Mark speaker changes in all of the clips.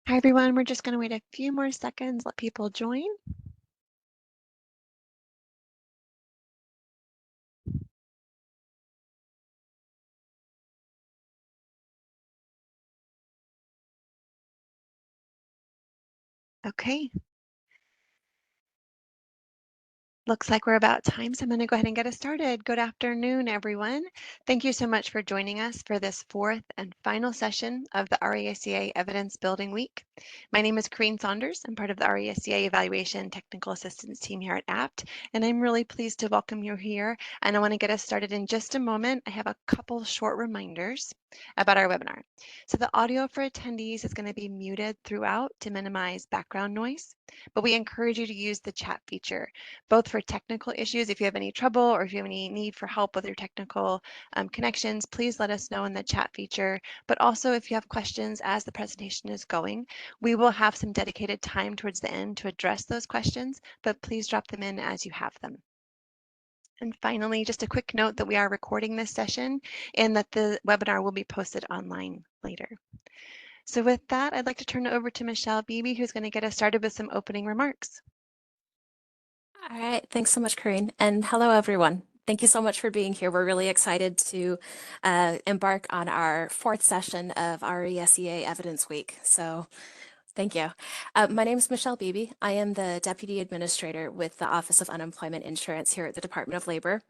Speaker 1: Hi, everyone. We're just going to wait a few more seconds, let people join. Okay, looks like we're about time, so I'm going to go ahead and get us started. Good afternoon, everyone. Thank you so much for joining us for this fourth and final session of the RESEA Evidence Building Week. My name is Corrine Saunders. I'm part of the RESEA Evaluation Technical Assistance team here at APT, and I'm really pleased to welcome you here. And I want to get us started in just a moment. I have a couple short reminders about our webinar. So the audio for attendees is going to be muted throughout to minimize background noise, but we encourage you to use the chat feature both for technical issues. If you have any trouble or if you have any need for help with your technical connections, please let us know in the chat feature. But also if you have questions as the presentation is going, we will have some dedicated time towards the end to address those questions, but please drop them in as you have them. And finally, just a quick note that we are recording this session and that the webinar will be posted online later. So with that, I'd like to turn it over to Michelle Beebe, who's going to get us started with some opening remarks.
Speaker 2: All right, thanks so much, Corinne. And hello, everyone. Thank you so much for being here. We're really excited to embark on our fourth session of our RESEA Evidence Week. So thank you. My name is Michelle Beebe. I am the Deputy Administrator with the Office of Unemployment Insurance here at the Department of Labor.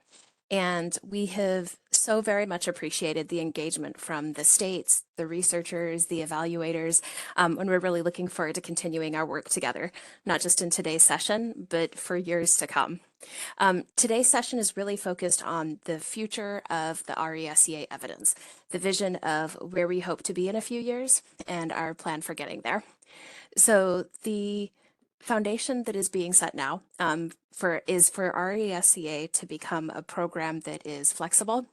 Speaker 2: And we have so very much appreciated the engagement from the states, the researchers, the evaluators, and we're really looking forward to continuing our work together, not just in today's session, but for years to come. Today's session is really focused on the future of the RESEA evidence, the vision of where we hope to be in a few years, and our plan for getting there. The foundation that is being set now is for RESEA to become a program that is flexible,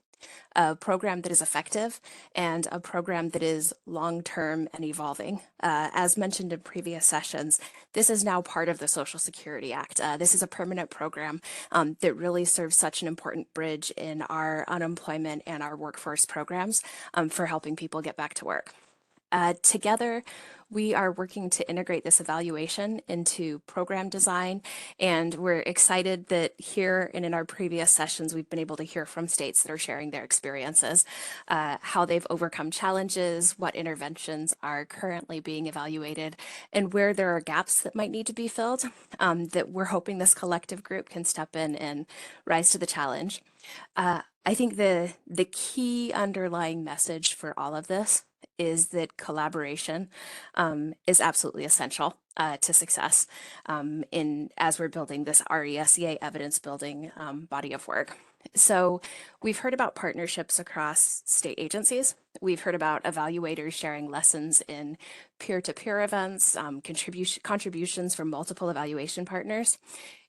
Speaker 2: a program that is effective, and a program that is long-term and evolving. As mentioned in previous sessions, this is now part of the Social Security Act. This is a permanent program that really serves such an important bridge in our unemployment and our workforce programs for helping people get back to work. Together, we are working to integrate this evaluation into program design, and we're excited that here and in our previous sessions, we've been able to hear from states that are sharing their experiences, how they've overcome challenges, what interventions are currently being evaluated, and where there are gaps that might need to be filled, that we're hoping this collective group can step in and rise to the challenge. I think the key underlying message for all of this is that collaboration is absolutely essential to success as we're building this RESEA evidence building body of work. So we've heard about partnerships across state agencies. We've heard about evaluators sharing lessons in peer-to-peer events, contributions from multiple evaluation partners.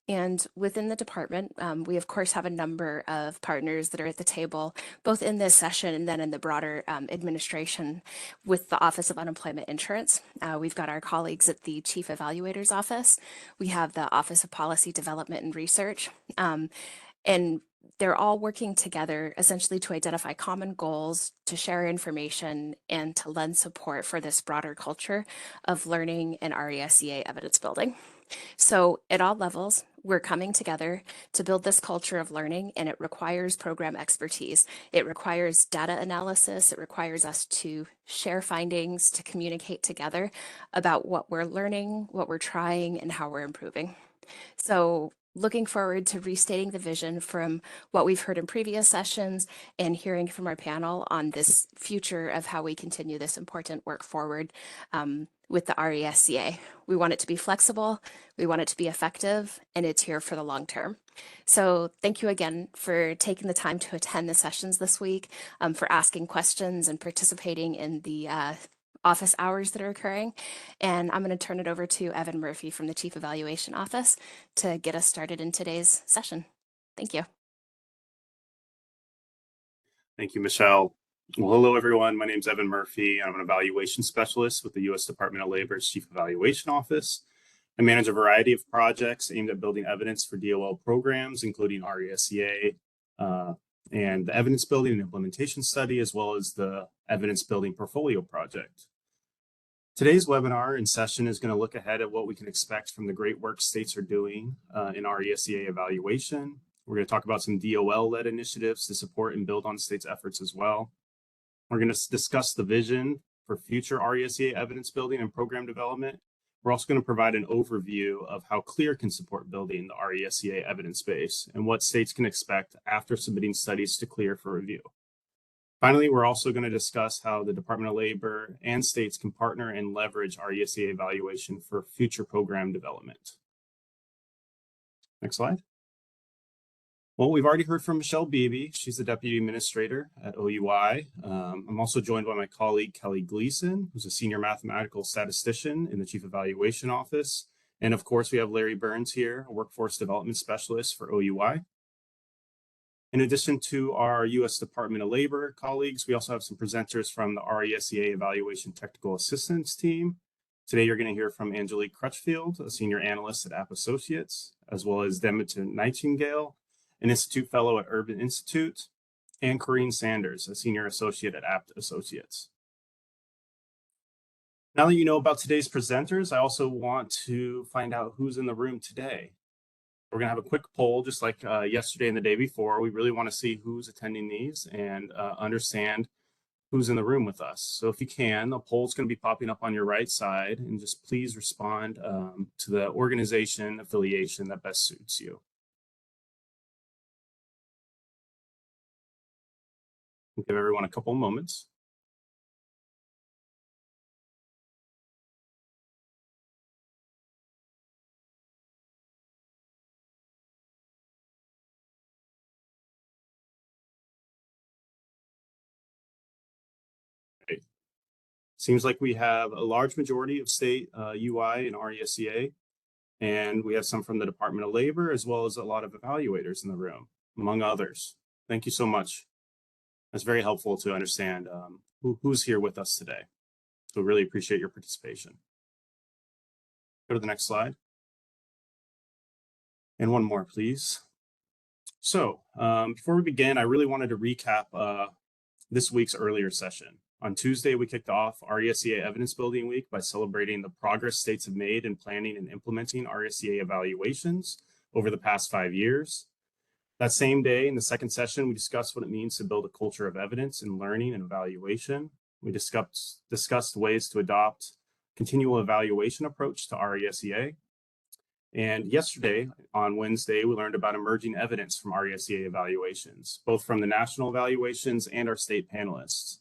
Speaker 2: And within the department, we of course have a number of partners that are at the table, both in this session and then in the broader administration with the Office of Unemployment Insurance. We've got our colleagues at the Chief Evaluator's Office. We have the Office of Policy Development and Research. And they're all working together essentially to identify common goals, to share information, and to lend support for this broader culture of learning and RESEA evidence building. So at all levels, we're coming together to build this culture of learning, and it requires program expertise. It requires data analysis. It requires us to share findings, to communicate together about what we're learning, what we're trying, and how we're improving. So looking forward to restating the vision from what we've heard in previous sessions and hearing from our panel on this future of how we continue this important work forward with the RESEA. We want it to be flexible, we want it to be effective, and it's here for the long term. So thank you again for taking the time to attend the sessions this week, for asking questions and participating in the office hours that are occurring. And I'm going to turn it over to Evan Murphy from the Chief Evaluation Office to get us started in today's session. Thank you.
Speaker 3: Thank you, Michelle. Well, hello, everyone. My name is Evan Murphy. I'm an evaluation specialist with the U.S. Department of Labor's Chief Evaluation Office. I manage a variety of projects aimed at building evidence for DOL programs, including RESEA and the evidence building and implementation study, as well as the evidence building portfolio project. Today's webinar and session is going to look ahead at what we can expect from the great work states are doing in our RESEA evaluation. We're going to talk about some DOL-led initiatives to support and build on states' efforts as well. We're going to discuss the vision for future RESEA evidence building and program development. We're also going to provide an overview of how CLEAR can support building the RESEA evidence base and what states can expect after submitting studies to CLEAR for review. Finally, we're also going to discuss how the Department of Labor and states can partner and leverage RESEA evaluation for future program development. Next slide. Well, we've already heard from Michelle Beebe. She's the Deputy Administrator at OUI. I'm also joined by my colleague, Kelly Gleason, who's a Senior Mathematical Statistician in the Chief Evaluation Office. And of course, we have Larry Burns here, a Workforce Development Specialist for OUI. In addition to our U.S. Department of Labor colleagues, we also have some presenters from the RESEA Evaluation Technical Assistance team. Today, you're going to hear from Angelique Crutchfield, a Senior Analyst at App Associates, as well as Demeter Nightingale, an Institute Fellow at Urban Institute, and Corinne Sanders, a Senior Associate at Apt Associates. Now that you know about today's presenters, I also want to find out who's in the room today. We're going to have a quick poll, just like yesterday and the day before. We really want to see who's attending these and understand who's in the room with us. So if you can, the poll's going to be popping up on your right side, and just please respond to the organization affiliation that best suits you. We'll give everyone a couple of moments. Great. Seems like we have a large majority of state UI and RESEA, and we have some from the Department of Labor, as well as a lot of evaluators in the room, among others. Thank you so much. That's very helpful to understand who's here with us today. So really appreciate your participation. Go to the next slide. And one more, please. So before we begin, I really wanted to recap this week's earlier session. On Tuesday, we kicked off RESEA Evidence Building Week by celebrating the progress states have made in planning and implementing RESEA evaluations over the past 5 years. That same day, in the second session, we discussed what it means to build a culture of evidence in learning and evaluation. We discussed ways to adopt continual evaluation approach to RESEA. And yesterday, on Wednesday, we learned about emerging evidence from RESEA evaluations, both from the national evaluations and our state panelists.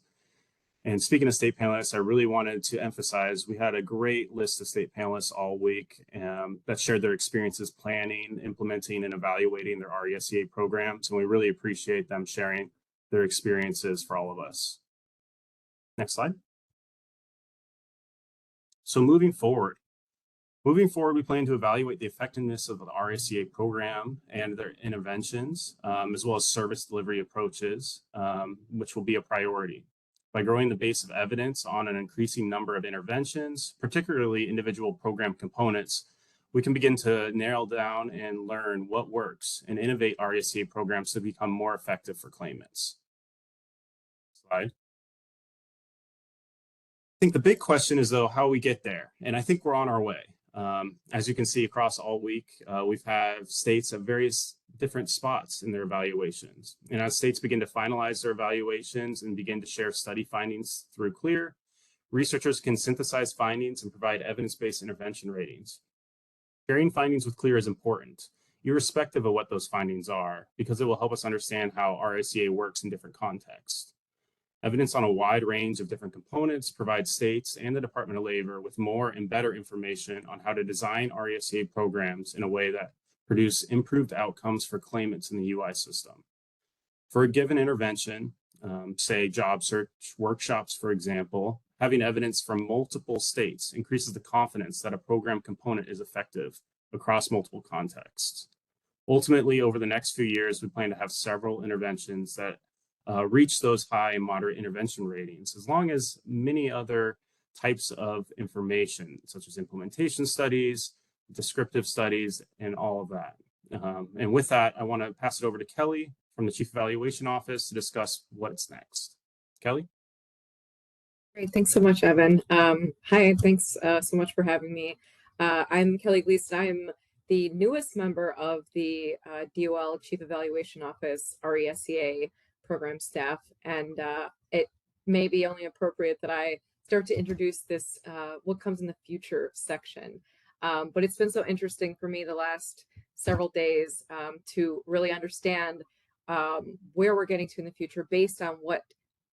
Speaker 3: And speaking of state panelists, I really wanted to emphasize we had a great list of state panelists all week that shared their experiences planning, implementing, and evaluating their RESEA programs. And we really appreciate them sharing their experiences for all of us. Next slide. So moving forward, we plan to evaluate the effectiveness of the RESEA program and their interventions, as well as service delivery approaches, which will be a priority. By growing the base of evidence on an increasing number of interventions, particularly individual program components, we can begin to narrow down and learn what works and innovate RESEA programs to become more effective for claimants. Slide. I think the big question is, though, how we get there. And I think we're on our way. As you can see across all week, we've had states at various different spots in their evaluations. And as states begin to finalize their evaluations and begin to share study findings through CLEAR, researchers can synthesize findings and provide evidence-based intervention ratings. Sharing findings with CLEAR is important, irrespective of what those findings are, because it will help us understand how RESEA works in different contexts. Evidence on a wide range of different components provides states and the Department of Labor with more and better information on how to design RESEA programs in a way that produce improved outcomes for claimants in the UI system. For a given intervention, say job search workshops, for example, having evidence from multiple states increases the confidence that a program component is effective across multiple contexts. Ultimately, over the next few years, we plan to have several interventions that reach those high and moderate intervention ratings, as long as many other types of information, such as implementation studies, descriptive studies, and all of that. And with that, I want to pass it over to Kelly from the Chief Evaluation Office to discuss what's next. Kelly?
Speaker 4: Great, thanks so much, Evan. Hi, thanks so much for having me. I'm Kelly Gleason. I'm the newest member of the DOL Chief Evaluation Office RESEA program staff, and it may be only appropriate that I start to introduce this what comes in the future section. But it's been so interesting for me the last several days to really understand where we're getting to in the future based on what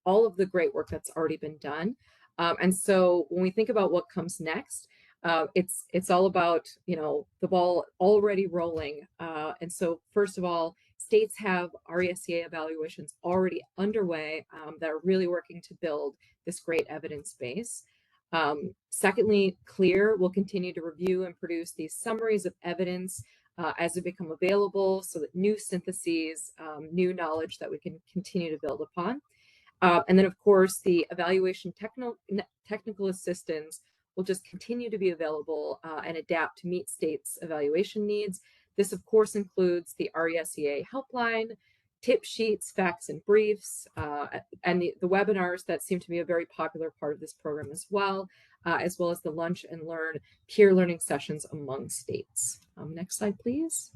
Speaker 4: all of the great work that's already been done. And so when we think about what comes next, it's all about, you know, the ball already rolling. And so first of all, states have RESEA evaluations already underway that are really working to build this great evidence base. Secondly, CLEAR will continue to review and produce these summaries of evidence as they become available, so that new syntheses, new knowledge that we can continue to build upon. And then, of course, the evaluation technical assistance will just continue to be available and adapt to meet states' evaluation needs. This, of course, includes the RESEA helpline, tip sheets, facts and briefs, and the webinars that seem to be a very popular part of this program as well as the lunch and learn peer learning sessions among states. Next slide, please.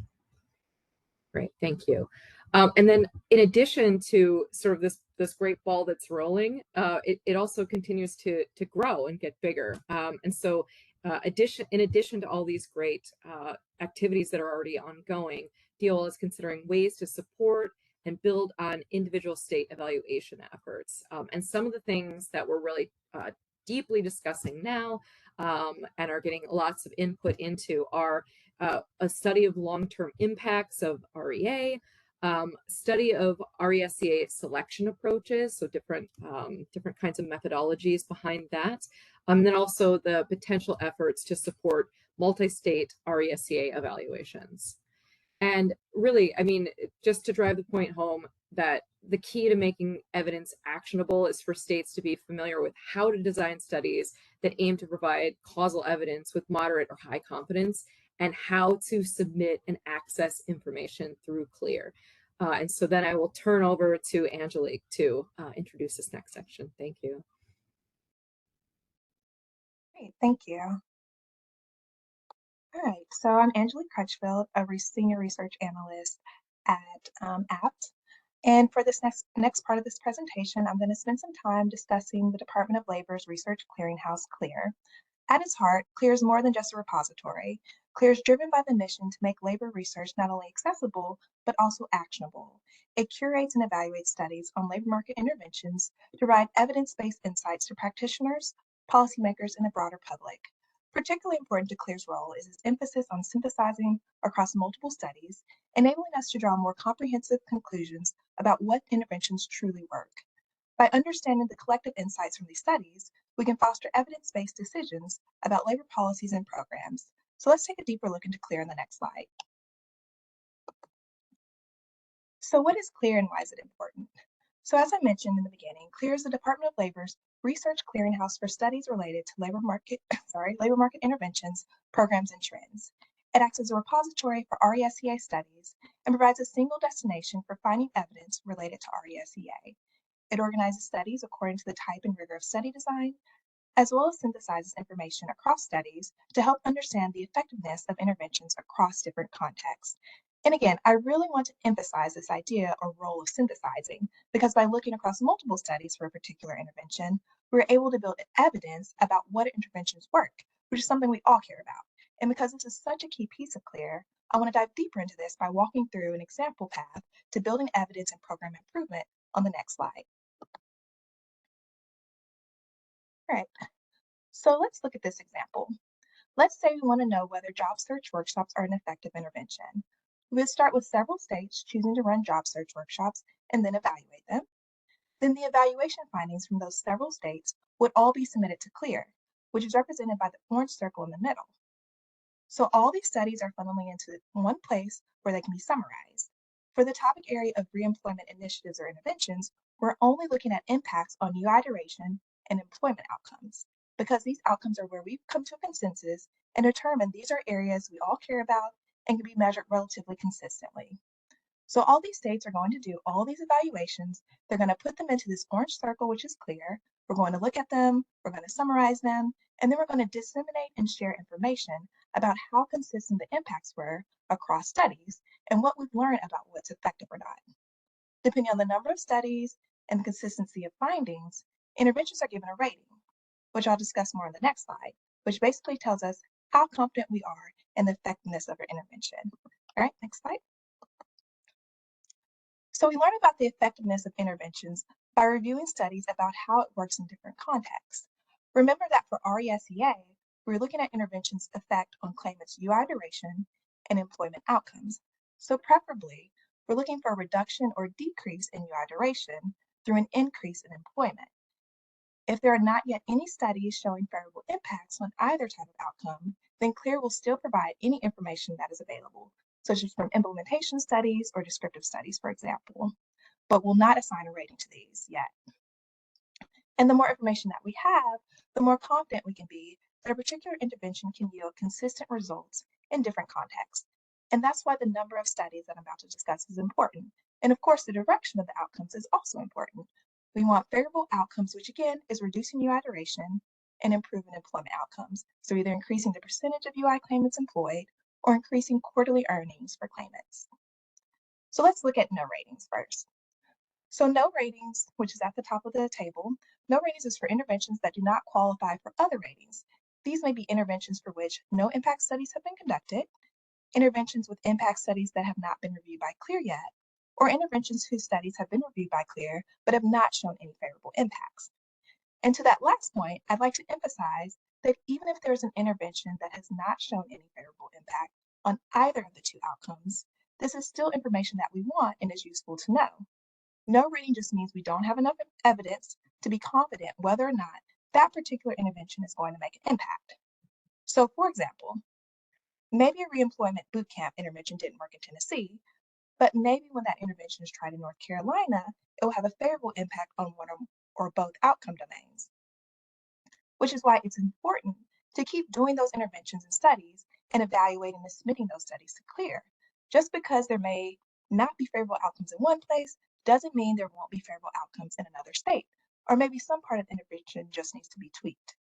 Speaker 4: Great, thank you. And then in addition to sort of this great ball that's rolling, it also continues to grow and get bigger. And so in addition to all these great activities that are already ongoing, DOL is considering ways to support and build on individual state evaluation efforts. And some of the things that we're really deeply discussing now and are getting lots of input into are a study of long-term impacts of REA, study of RESEA selection approaches, so different kinds of methodologies behind that, and then also the potential efforts to support multi-state RESEA evaluations. And really, I mean, just to drive the point home that the key to making evidence actionable is for states to be familiar with how to design studies that aim to provide causal evidence with moderate or high confidence, and how to submit and access information through CLEAR. And so then I will turn over to Angelique to introduce this next section. Thank you.
Speaker 5: Great, thank you. All right, so I'm Angelique Crutchfield, a senior research analyst at APT. And for this next part of this presentation, I'm going to spend some time discussing the Department of Labor's research clearinghouse, CLEAR. At its heart, CLEAR is more than just a repository. CLEAR is driven by the mission to make labor research not only accessible, but also actionable. It curates and evaluates studies on labor market interventions to provide evidence-based insights to practitioners, policymakers, and the broader public. Particularly important to CLEAR's role is its emphasis on synthesizing across multiple studies, enabling us to draw more comprehensive conclusions about what interventions truly work. By understanding the collective insights from these studies, we can foster evidence-based decisions about labor policies and programs. So let's take a deeper look into CLEAR in the next slide. So what is CLEAR and why is it important? So as I mentioned in the beginning, CLEAR is the Department of Labor's research clearinghouse for studies related to labor market interventions, programs, and trends. It acts as a repository for RESEA studies and provides a single destination for finding evidence related to RESEA. It organizes studies according to the type and rigor of study design, as well as synthesizes information across studies to help understand the effectiveness of interventions across different contexts. And again, I really want to emphasize this idea or role of synthesizing, because by looking across multiple studies for a particular intervention, we're able to build evidence about what interventions work, which is something we all care about. And because this is such a key piece of CLEAR, I want to dive deeper into this by walking through an example path to building evidence and program improvement on the next slide. All right, so let's look at this example. Let's say we want to know whether job search workshops are an effective intervention. We would start with several states choosing to run job search workshops and then evaluate them. Then the evaluation findings from those several states would all be submitted to CLEAR, which is represented by the orange circle in the middle. So all these studies are funneling into one place where they can be summarized. For the topic area of reemployment initiatives or interventions, we're only looking at impacts on UI duration and employment outcomes, because these outcomes are where we've come to a consensus and determined these are areas we all care about and can be measured relatively consistently. So all these states are going to do all these evaluations. They're going to put them into this orange circle, which is CLEAR, We're going to look at them, we're going to summarize them, and then we're going to disseminate and share information about how consistent the impacts were across studies and what we've learned about what's effective or not. Depending on the number of studies and the consistency of findings, interventions are given a rating, which I'll discuss more in the next slide, which basically tells us how confident we are in the effectiveness of our intervention. All right, next slide. So we learn about the effectiveness of interventions by reviewing studies about how it works in different contexts. Remember that for RESEA, we're looking at interventions' effect on claimants' UI duration and employment outcomes. So preferably, we're looking for a reduction or decrease in UI duration through an increase in employment. If there are not yet any studies showing favorable impacts on either type of outcome, then CLEAR will still provide any information that is available, such as from implementation studies or descriptive studies, for example, but will not assign a rating to these yet. And the more information that we have, the more confident we can be that a particular intervention can yield consistent results in different contexts. And that's why the number of studies that I'm about to discuss is important. And of course, the direction of the outcomes is also important. We want favorable outcomes, which again is reducing UI duration and improving employment outcomes. So either increasing the percentage of UI claimants employed or increasing quarterly earnings for claimants. So let's look at no ratings first. So no ratings, which is at the top of the table, no ratings is for interventions that do not qualify for other ratings. These may be interventions for which no impact studies have been conducted, interventions with impact studies that have not been reviewed by CLEAR yet, or interventions whose studies have been reviewed by CLEAR but have not shown any favorable impacts. And to that last point, I'd like to emphasize that even if there's an intervention that has not shown any favorable impact on either of the two outcomes, this is still information that we want and is useful to know. No rating just means we don't have enough evidence to be confident whether or not that particular intervention is going to make an impact. So for example, maybe a reemployment boot camp intervention didn't work in Tennessee, but maybe when that intervention is tried in North Carolina, it will have a favorable impact on one or both outcome domains, which is why it's important to keep doing those interventions and studies and evaluating and submitting those studies to CLEAR. Just because there may not be favorable outcomes in one place doesn't mean there won't be favorable outcomes in another state, or maybe some part of the intervention just needs to be tweaked.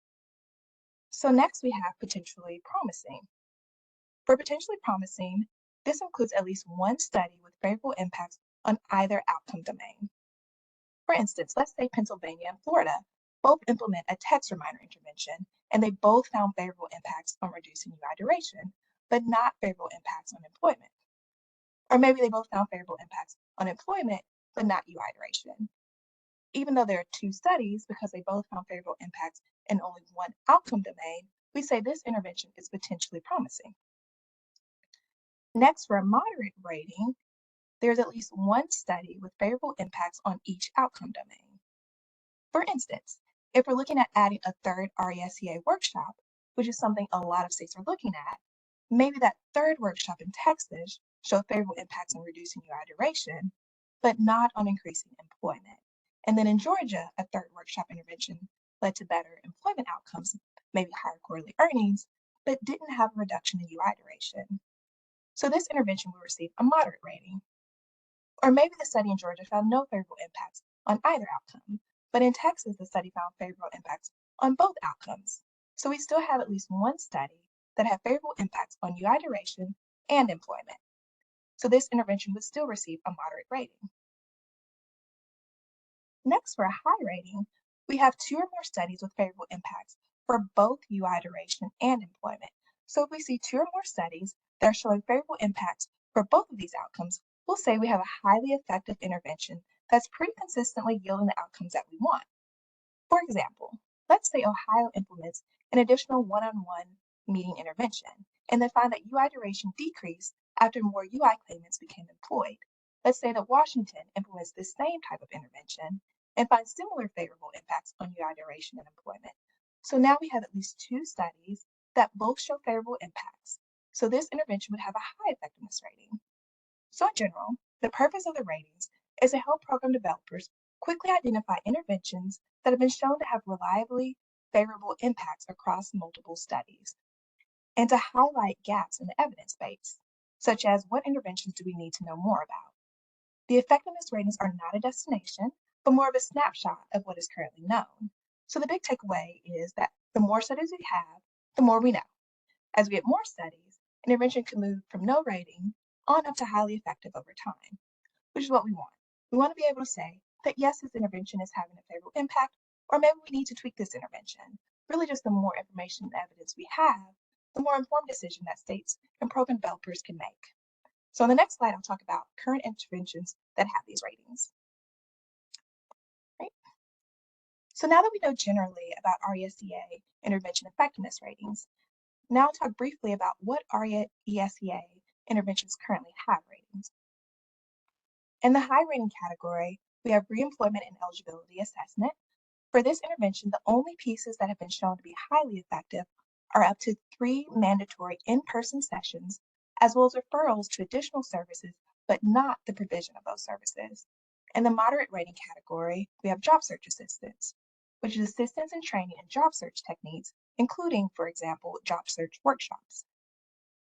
Speaker 5: So next we have potentially promising. For potentially promising, this includes at least one study with favorable impacts on either outcome domain. For instance, let's say Pennsylvania and Florida both implement a text reminder intervention, and they both found favorable impacts on reducing UI duration, but not favorable impacts on employment. Or maybe they both found favorable impacts on employment, but not UI duration. Even though there are two studies, because they both found favorable impacts in only one outcome domain, we say this intervention is potentially promising. Next, for a moderate rating, there's at least one study with favorable impacts on each outcome domain. For instance, if we're looking at adding a third RESEA workshop, which is something a lot of states are looking at, maybe that third workshop in Texas showed favorable impacts on reducing UI duration, but not on increasing employment. And then in Georgia, a third workshop intervention led to better employment outcomes, maybe higher quarterly earnings, but didn't have a reduction in UI duration. So this intervention will receive a moderate rating. Or maybe the study in Georgia found no favorable impacts on either outcome, but in Texas, the study found favorable impacts on both outcomes. So we still have at least one study that had favorable impacts on UI duration and employment. So this intervention would still receive a moderate rating. Next, for a high rating, we have two or more studies with favorable impacts for both UI duration and employment. So if we see two or more studies that are showing favorable impacts for both of these outcomes, we'll say we have a highly effective intervention that's pretty consistently yielding the outcomes that we want. For example, let's say Ohio implements an additional one-on-one meeting intervention and they find that UI duration decreased after more UI claimants became employed. Let's say that Washington implements this same type of intervention and finds similar favorable impacts on UI duration and employment. So now we have at least two studies that both show favorable impacts. So this intervention would have a high effectiveness rating. So in general, the purpose of the ratings is to help program developers quickly identify interventions that have been shown to have reliably favorable impacts across multiple studies, and to highlight gaps in the evidence base, such as what interventions do we need to know more about. The effectiveness ratings are not a destination, but more of a snapshot of what is currently known. So the big takeaway is that the more studies we have, the more we know. As we get more studies, intervention can move from no rating on up to highly effective over time, which is what we want. We want to be able to say that yes, this intervention is having a favorable impact, or maybe we need to tweak this intervention. Really, just the more information and evidence we have, the more informed decision that states and program developers can make. So on the next slide, I'll talk about current interventions that have these ratings. Right? So now that we know generally about RESEA intervention effectiveness ratings, now I'll talk briefly about what RESEA interventions currently have ratings. In the high rating category, we have reemployment and eligibility assessment. For this intervention, the only pieces that have been shown to be highly effective are up to 3 mandatory in-person sessions, as well as referrals to additional services, but not the provision of those services. In the moderate rating category, we have job search assistance, which is assistance in training and job search techniques, including, for example, job search workshops.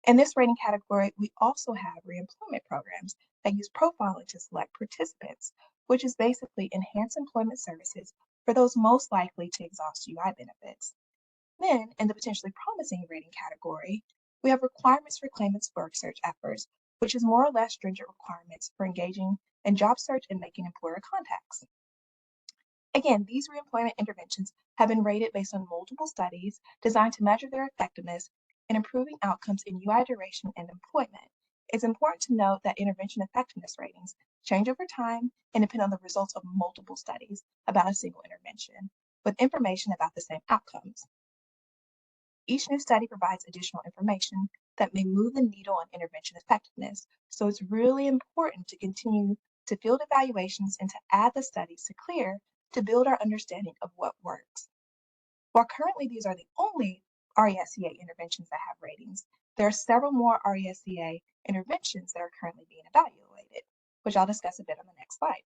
Speaker 5: In this rating category, we also have reemployment programs that use profiling to select participants, which is basically enhanced employment services for those most likely to exhaust UI benefits. Then, in the potentially promising rating category, we have requirements for claimants' work search efforts, which is more or less stringent requirements for engaging in job search and making employer contacts. Again, these reemployment interventions have been rated based on multiple studies designed to measure their effectiveness in improving outcomes in UI duration and employment. It's important to note that intervention effectiveness ratings change over time and depend on the results of multiple studies about a single intervention, with information about the same outcomes. Each new study provides additional information that may move the needle on intervention effectiveness, so it's really important to continue to field evaluations and to add the studies to CLEAR to build our understanding of what works. While currently these are the only RESEA interventions that have ratings, there are several more RESEA interventions that are currently being evaluated, which I'll discuss a bit on the next slide.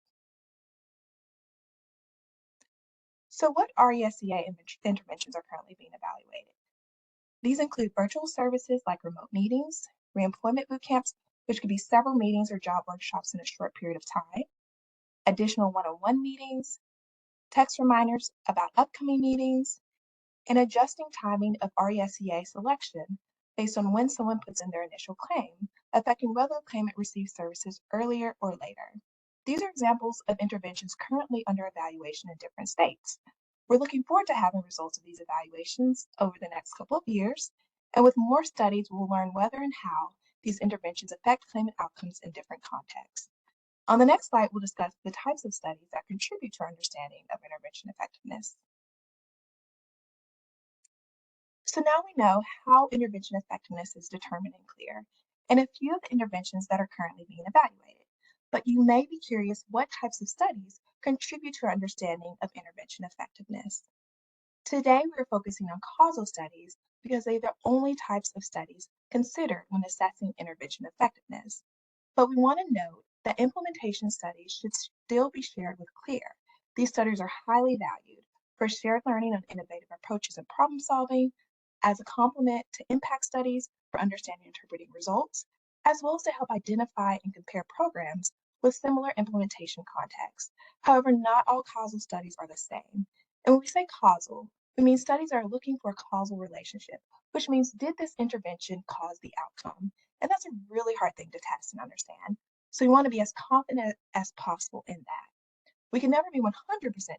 Speaker 5: So what RESEA interventions are currently being evaluated? These include virtual services like remote meetings, reemployment boot camps, which could be several meetings or job workshops in a short period of time, additional one-on-one meetings, text reminders about upcoming meetings, and adjusting timing of RESEA selection based on when someone puts in their initial claim, affecting whether the claimant receives services earlier or later. These are examples of interventions currently under evaluation in different states. We're looking forward to having results of these evaluations over the next couple of years, and with more studies, we'll learn whether and how these interventions affect claimant outcomes in different contexts. On the next slide, we'll discuss the types of studies that contribute to our understanding of intervention effectiveness. So now we know how intervention effectiveness is determined in CLEAR, and a few of the interventions that are currently being evaluated. But you may be curious what types of studies contribute to our understanding of intervention effectiveness. Today, we're focusing on causal studies because they are the only types of studies considered when assessing intervention effectiveness. But we want to note that implementation studies should still be shared with CLEAR. These studies are highly valued for shared learning of innovative approaches in problem solving, as a complement to impact studies for understanding and interpreting results, as well as to help identify and compare programs with similar implementation contexts. However, not all causal studies are the same. And when we say causal, we mean studies are looking for a causal relationship, which means did this intervention cause the outcome? And that's a really hard thing to test and understand. So we want to be as confident as possible in that. We can never be 100%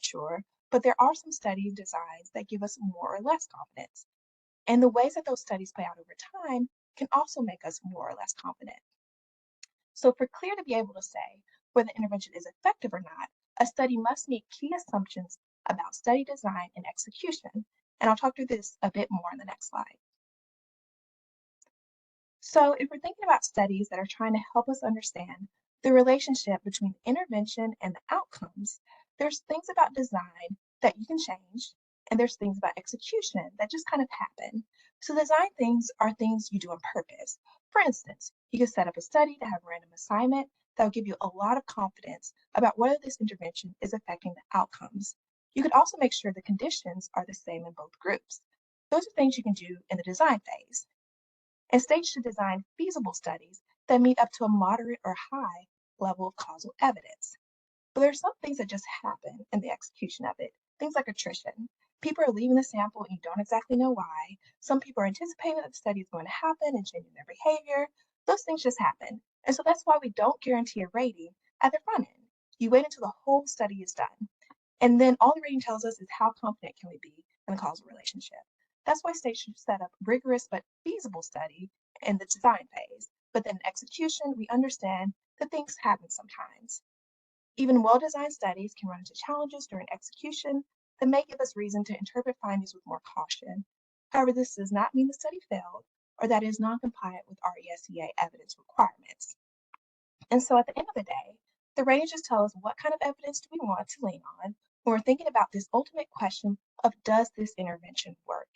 Speaker 5: sure, but there are some study designs that give us more or less confidence. And the ways that those studies play out over time can also make us more or less confident. So for CLEAR to be able to say whether the intervention is effective or not, a study must meet key assumptions about study design and execution. And I'll talk through this a bit more on the next slide. So if we're thinking about studies that are trying to help us understand the relationship between intervention and the outcomes, there's things about design that you can change, and there's things about execution that just kind of happen. So design things are things you do on purpose. For instance, you can set up a study to have a random assignment that will give you a lot of confidence about whether this intervention is affecting the outcomes. You could also make sure the conditions are the same in both groups. Those are things you can do in the design phase. And states should design feasible studies that meet up to a moderate or high level of causal evidence. But there are some things that just happen in the execution of it, things like attrition. People are leaving the sample and you don't exactly know why. Some people are anticipating that the study is going to happen and changing their behavior. Those things just happen. And so that's why we don't guarantee a rating at the front end. You wait until the whole study is done. And then all the rating tells us is how confident can we be in the causal relationship. That's why states should set up rigorous but feasible study in the design phase. But then in execution, we understand that things happen sometimes. Even well-designed studies can run into challenges during execution that may give us reason to interpret findings with more caution. However, this does not mean the study failed or that it is non-compliant with RESEA evidence requirements. And so at the end of the day, the ratings just tell us what kind of evidence do we want to lean on when we're thinking about this ultimate question of does this intervention work?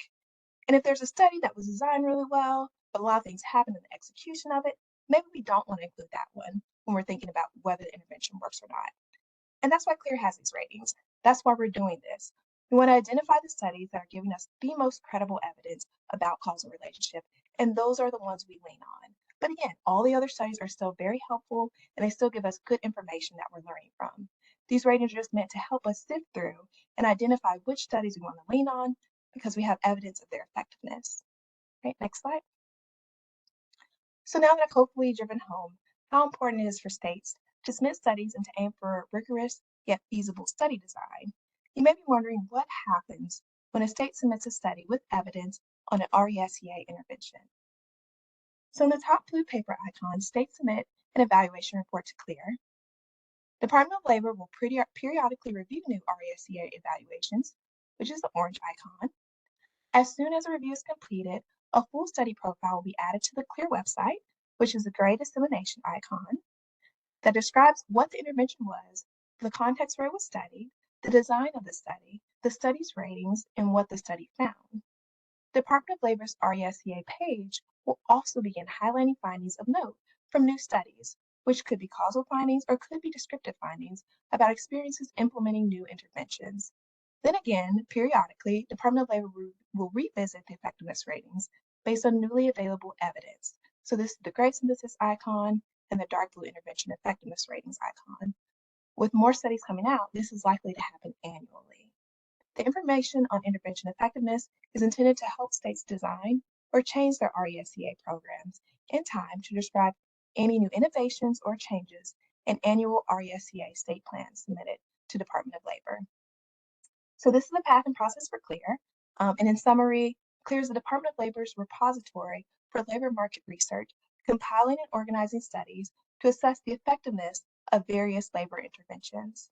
Speaker 5: And if there's a study that was designed really well, but a lot of things happen in the execution of it, maybe we don't want to include that one when we're thinking about whether the intervention works or not. And that's why CLEAR has these ratings. That's why we're doing this. We want to identify the studies that are giving us the most credible evidence about causal relationship, and those are the ones we lean on. But again, all the other studies are still very helpful, and they still give us good information that we're learning from. These ratings are just meant to help us sift through and identify which studies we want to lean on because we have evidence of their effectiveness. Okay, next slide. So now that I've hopefully driven home how important it is for states to submit studies and to aim for rigorous yet feasible study design, you may be wondering what happens when a state submits a study with evidence on an RESEA intervention. So in the top blue paper icon, states submit an evaluation report to CLEAR. Department of Labor will periodically review new RESEA evaluations, which is the orange icon. As soon as a review is completed, a full study profile will be added to the CLEAR website, which is the gray dissemination icon, that describes what the intervention was, the context where it was studied, the design of the study's ratings, and what the study found. Department of Labor's RESEA page will also begin highlighting findings of note from new studies, which could be causal findings or could be descriptive findings about experiences implementing new interventions. Then again, periodically, Department of Labor will revisit the effectiveness ratings based on newly available evidence. So this is the gray synthesis icon and the dark blue intervention effectiveness ratings icon. With more studies coming out, this is likely to happen annually. The information on intervention effectiveness is intended to help states design or change their RESEA programs in time to describe any new innovations or changes in annual RESEA state plans submitted to Department of Labor. So this is the path and process for CLEAR. And in summary, CLEAR is the Department of Labor's repository for labor market research, compiling and organizing studies to assess the effectiveness of various labor interventions.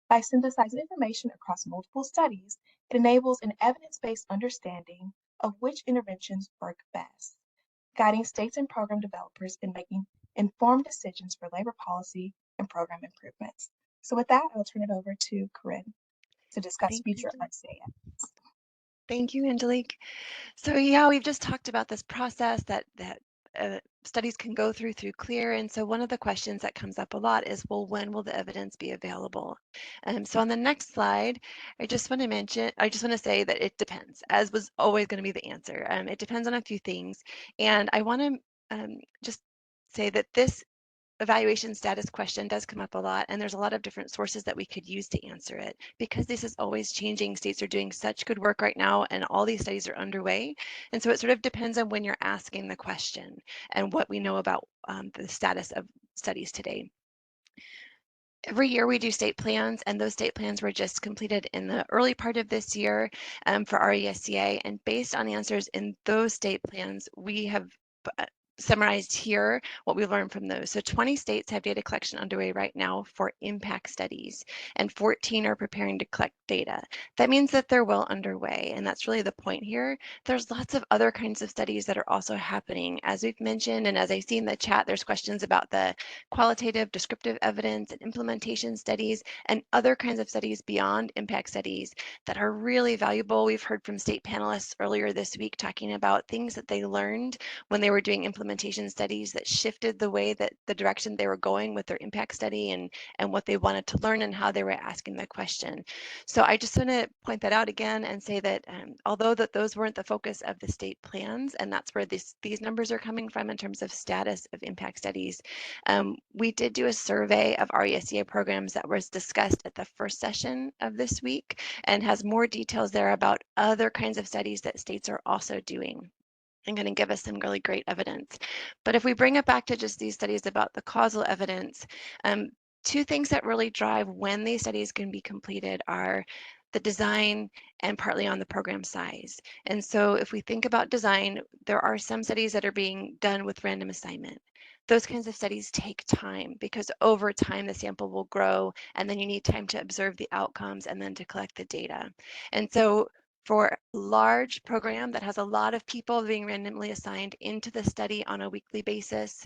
Speaker 5: By synthesizing information across multiple studies, it enables an evidence-based understanding of which interventions work best, guiding states and program developers in making informed decisions for labor policy and program improvements. So with that, I'll turn it over to Corinne to discuss future RESEA.
Speaker 1: Thank you, Angelique. So yeah, we've just talked about this process that studies can go through CLEAR. And so one of the questions that comes up a lot is, well, when will the evidence be available? So on the next slide, I just want to say that it depends, as was always going to be the answer. It depends on a few things. And I want to just say that this evaluation status question does come up a lot, and there's a lot of different sources that we could use to answer it. Because this is always changing, states are doing such good work right now, and all these studies are underway. And so it sort of depends on when you're asking the question and what we know about the status of studies today. Every year we do state plans, and those state plans were just completed in the early part of this year for RESEA. And based on answers in those state plans, we have summarized here what we learned from those. So 20 states have data collection underway right now for impact studies, and 14 are preparing to collect data. That means that they're well underway, and that's really the point here. There's lots of other kinds of studies that are also happening. As we've mentioned, and as I see in the chat, there's questions about the qualitative, descriptive evidence and implementation studies and other kinds of studies beyond impact studies that are really valuable. We've heard from state panelists earlier this week talking about things that they learned when they were doing implementation implementation studies that shifted the way that the direction they were going with their impact study and what they wanted to learn and how they were asking the question. So I just want to point that out again and say that although that those weren't the focus of the state plans, and that's where these numbers are coming from in terms of status of impact studies, we did do a survey of RESEA programs that was discussed at the first session of this week and has more details there about other kinds of studies that states are also doing and going to give us some really great evidence. But if we bring it back to just these studies about the causal evidence, two things that really drive when these studies can be completed are the design and partly on the program size. And so if we think about design, there are some studies that are being done with random assignment. Those kinds of studies take time because over time the sample will grow and then you need time to observe the outcomes and then to collect the data. And so for a large program that has a lot of people being randomly assigned into the study on a weekly basis,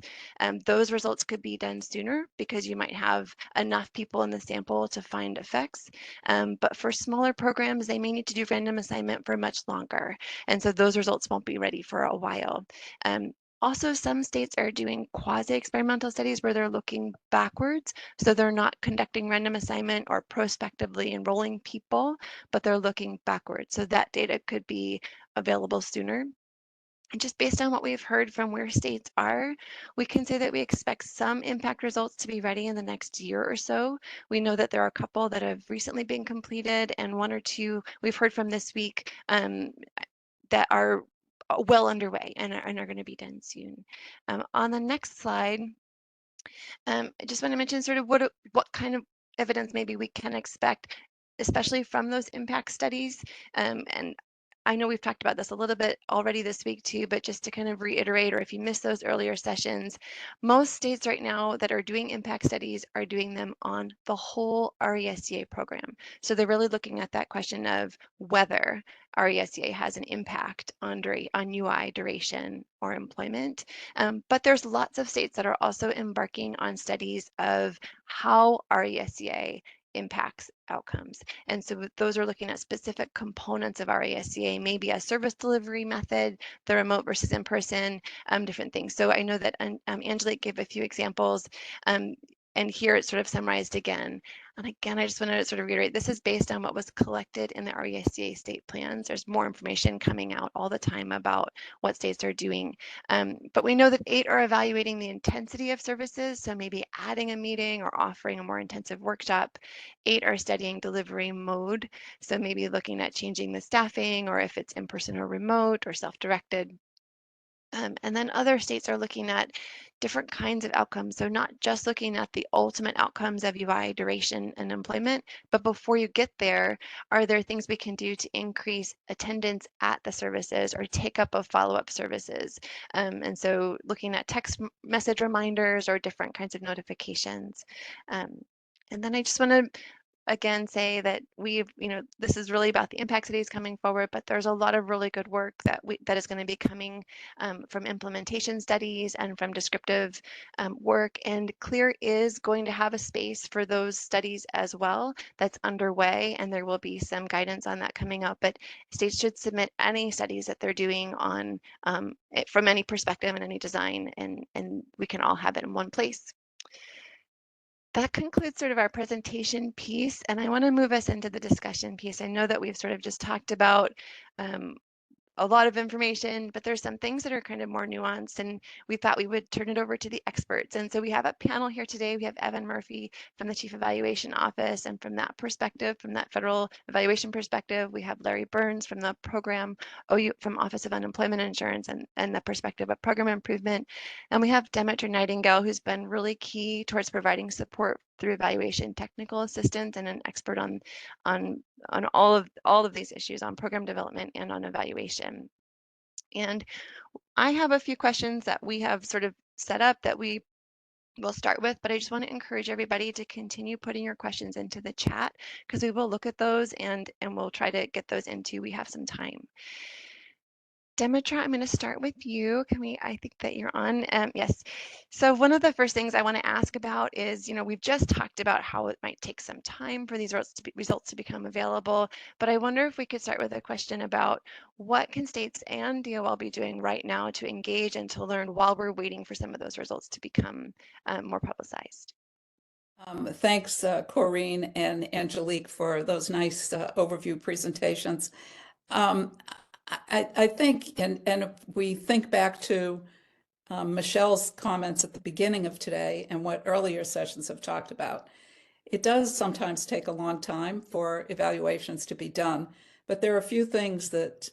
Speaker 1: those results could be done sooner because you might have enough people in the sample to find effects. But for smaller programs, they may need to do random assignment for much longer. And so those results won't be ready for a while. Also, some states are doing quasi-experimental studies where they're looking backwards. So they're not conducting random assignment or prospectively enrolling people, but they're looking backwards. So that data could be available sooner. And just based on what we've heard from where states are, we can say that we expect some impact results to be ready in the next year or so. We know that there are a couple that have recently been completed and one or two we've heard from this week that are well underway and are going to be done soon. On the next slide, I just want to mention sort of what kind of evidence maybe we can expect, especially from those impact studies. And I know we've talked about this a little bit already this week too, but just to kind of reiterate, or if you missed those earlier sessions, most states right now that are doing impact studies are doing them on the whole RESEA program. So they're really looking at that question of whether RESEA has an impact on UI duration or employment. But there's lots of states that are also embarking on studies of how RESEA impacts outcomes. And so those are looking at specific components of RESEA, maybe a service delivery method, the remote versus in-person, different things. So I know that Angelique gave a few examples, and here it's sort of summarized again. And again, I just want to sort of reiterate, this is based on what was collected in the RESEA state plans. There's more information coming out all the time about what states are doing. But we know that 8 are evaluating the intensity of services, so maybe adding a meeting or offering a more intensive workshop. 8 are studying delivery mode, so maybe looking at changing the staffing or if it's in-person or remote or self-directed. And then other states are looking at different kinds of outcomes. So not just looking at the ultimate outcomes of UI duration and employment, but before you get there, are there things we can do to increase attendance at the services or take up of follow-up services? And so looking at text message reminders or different kinds of notifications. And then I just want to again say that this is really about the impact studies coming forward, but there's a lot of really good work that is going to be coming from implementation studies and from descriptive work. And CLEAR is going to have a space for those studies as well that's underway, and there will be some guidance on that coming up. But states should submit any studies that they're doing on from any perspective and any design, and we can all have it in one place. That concludes sort of our presentation piece, and I want to move us into the discussion piece. I know that we've sort of just talked about a lot of information, but there's some things that are kind of more nuanced, and we thought we would turn it over to the experts. And so we have a panel here today. We have Evan Murphy from the Chief Evaluation Office, and from that perspective, from that federal evaluation perspective, we have Larry Burns from the program OU from Office of Unemployment Insurance and the perspective of program improvement. And we have Demetra Nightingale, who's been really key towards providing support through evaluation technical assistance and an expert on all of these issues on program development and on evaluation. And I have a few questions that we have sort of set up that we will start with, but I just want to encourage everybody to continue putting your questions into the chat because we will look at those and we'll try to get those into, we have some time. Demetra, I'm going to start with you. I think that you're on. Yes. So one of the first things I want to ask about is, we've just talked about how it might take some time for these results to become available, but I wonder if we could start with a question about what can states and DOL be doing right now to engage and to learn while we're waiting for some of those results to become more publicized.
Speaker 6: Thanks, Corrine and Angelique, for those nice overview presentations. I think, and if we think back to Michelle's comments at the beginning of today and what earlier sessions have talked about, it does sometimes take a long time for evaluations to be done, but there are a few things that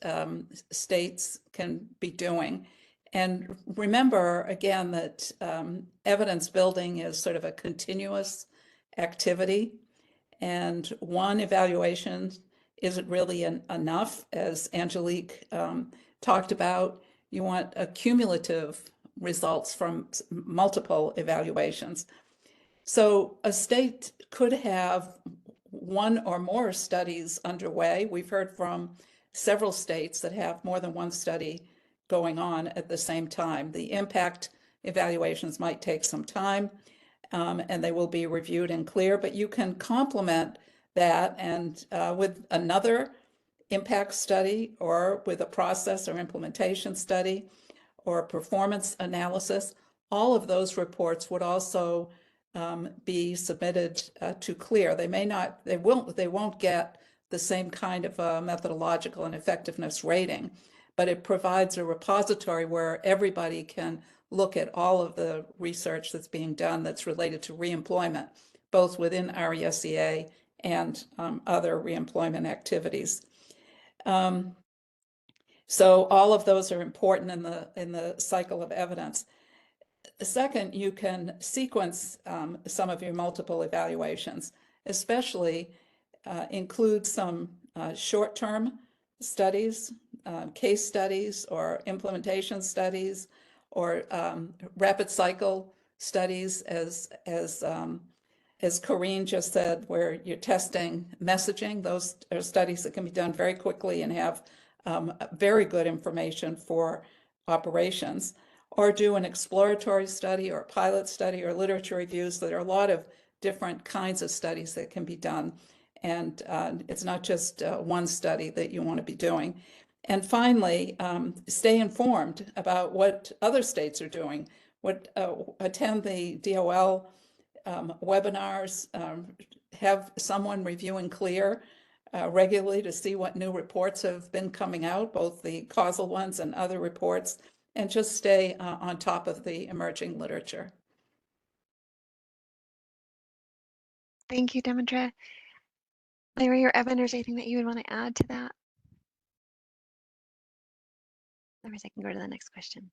Speaker 6: states can be doing. And remember, again, that evidence building is sort of a continuous activity, and one evaluation isn't really enough. As Angelique talked about, you want cumulative results from multiple evaluations. So a state could have one or more studies underway. We've heard from several states that have more than one study going on at the same time. The impact evaluations might take some time, and they will be reviewed and clear, but you can complement that and with another impact study or with a process or implementation study or performance analysis. All of those reports would also be submitted to CLEAR. They won't get the same kind of methodological and effectiveness rating, but it provides a repository where everybody can look at all of the research that's being done that's related to reemployment, both within RESEA and other reemployment activities. So all of those are important in the cycle of evidence. Second, you can sequence some of your multiple evaluations, especially include some short-term studies, case studies, or implementation studies, or rapid cycle studies, as Corrine just said, where you're testing messaging. Those are studies that can be done very quickly and have very good information for operations. Or do an exploratory study or a pilot study or literature reviews. There are a lot of different kinds of studies that can be done. And it's not just one study that you want to be doing. And finally, stay informed about what other states are doing. Attend the DOL webinars, have someone reviewing CLEAR regularly to see what new reports have been coming out, both the causal ones and other reports, and just stay on top of the emerging literature.
Speaker 1: Thank you, Demetra. Larry or Evan, is there anything that you would want to add to that? Otherwise, I can go to the next question.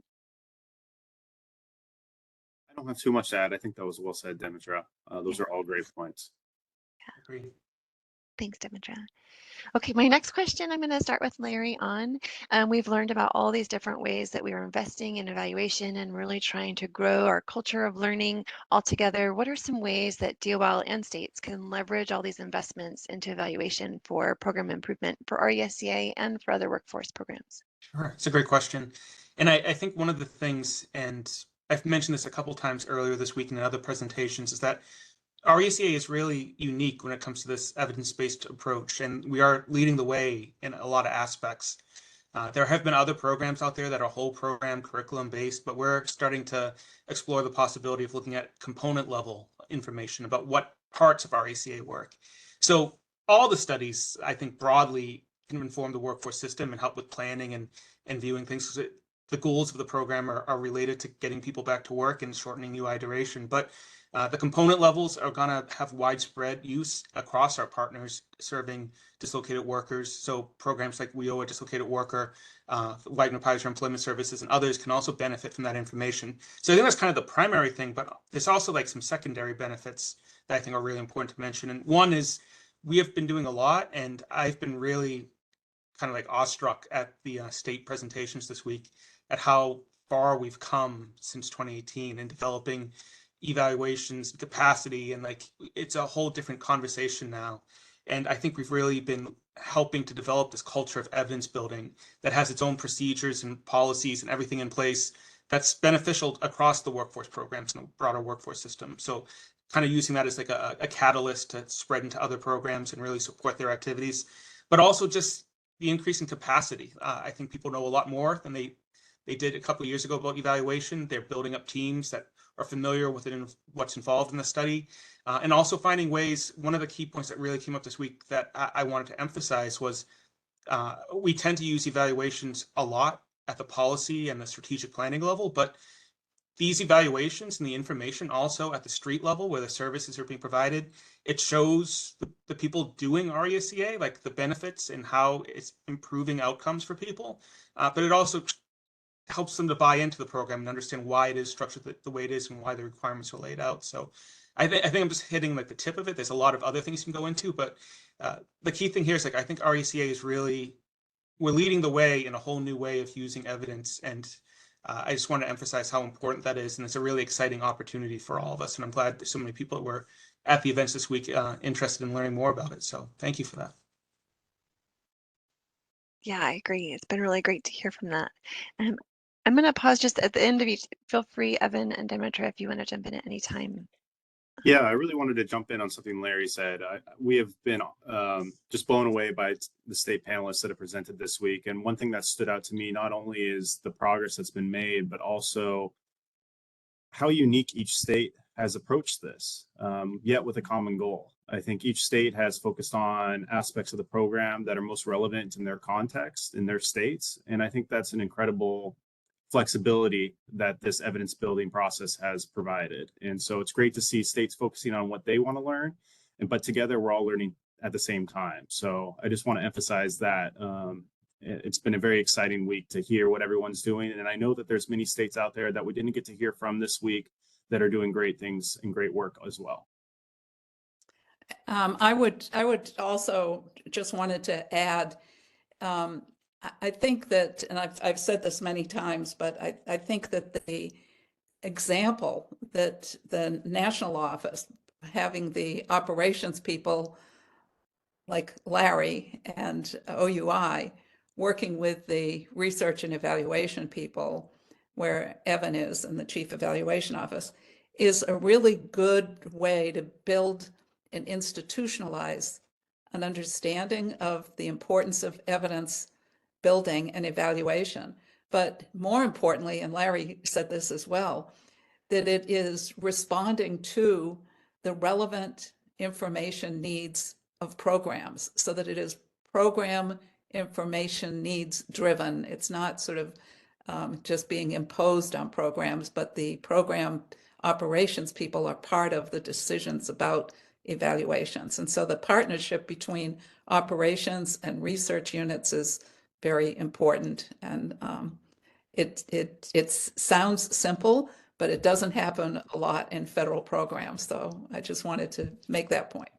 Speaker 3: I don't have too much to add. I think that was well said, Demetra. Those are all great points.
Speaker 1: Yeah. Thanks, Demetra. Okay, my next question I'm going to start with Larry on. We've learned about all these different ways that we are investing in evaluation and really trying to grow our culture of learning all together. What are some ways that DOL and states can leverage all these investments into evaluation for program improvement for RESEA and for other workforce programs?
Speaker 7: Sure, it's a great question. And I think one of the things, and I've mentioned this a couple times earlier this week in other presentations, is that RESEA is really unique when it comes to this evidence-based approach, and we are leading the way in a lot of aspects. There have been other programs out there that are whole program curriculum-based, but we're starting to explore the possibility of looking at component level information about what parts of RESEA work. So all the studies, I think, broadly can inform the workforce system and help with planning and viewing things. The goals of the program are related to getting people back to work and shortening UI duration, but the component levels are going to have widespread use across our partners serving dislocated workers. So programs like WIOA Dislocated Worker, Wagner Pfizer Employment Services, and others can also benefit from that information. So I think that's kind of the primary thing, but there's also like some secondary benefits that I think are really important to mention. And one is we have been doing a lot, and I've been really kind of like awestruck at the state presentations this week at how far we've come since 2018 in developing evaluations capacity, and like it's a whole different conversation now. And I think we've really been helping to develop this culture of evidence building that has its own procedures and policies and everything in place that's beneficial across the workforce programs and the broader workforce system. So kind of using that as like a catalyst to spread into other programs and really support their activities, but also just the increase in capacity. I think people know a lot more than they did a couple of years ago about evaluation. They're building up teams that are familiar with it and what's involved in the study. And also finding ways, one of the key points that really came up this week that I wanted to emphasize was we tend to use evaluations a lot at the policy and the strategic planning level, but these evaluations and the information also at the street level where the services are being provided, it shows the people doing RESEA, like the benefits and how it's improving outcomes for people. But it also helps them to buy into the program and understand why it is structured the way it is and why the requirements are laid out. So I think I'm just hitting like the tip of it. There's a lot of other things you can go into, but the key thing here is like I think RECA is really, we're leading the way in a whole new way of using evidence, and I just want to emphasize how important that is, and it's a really exciting opportunity for all of us. And I'm glad there's so many people that were at the events this week interested in learning more about it. So thank you for that.
Speaker 1: Yeah, I agree. It's been really great to hear from that. I'm going to pause just at the end of each. Feel free, Evan and Demetra, if you want to jump in at any time.
Speaker 3: Yeah, I really wanted to jump in on something Larry said. We have been just blown away by the state panelists that have presented this week. And one thing that stood out to me not only is the progress that's been made, but also how unique each state has approached this, yet with a common goal. I think each state has focused on aspects of the program that are most relevant in their context, in their states. And I think that's an incredible flexibility that this evidence building process has provided. And so it's great to see states focusing on what they want to learn, but together we're all learning at the same time. So I just want to emphasize that it's been a very exciting week to hear what everyone's doing. And I know that there's many states out there that we didn't get to hear from this week that are doing great things and great work as well.
Speaker 6: I would also just wanted to add, I think that, and I've said this many times, but I think that the example that the national office, having the operations people like Larry and OUI, working with the research and evaluation people, where Evan is in the chief evaluation office, is a really good way to build and institutionalize an understanding of the importance of evidence building and evaluation. But more importantly, and Larry said this as well, that it is responding to the relevant information needs of programs, so that it is program information needs driven. It's not sort of just being imposed on programs, but the program operations people are part of the decisions about evaluations. And so the partnership between operations and research units is very important. And it sounds simple, but it doesn't happen a lot in federal programs. So I just wanted to make that point.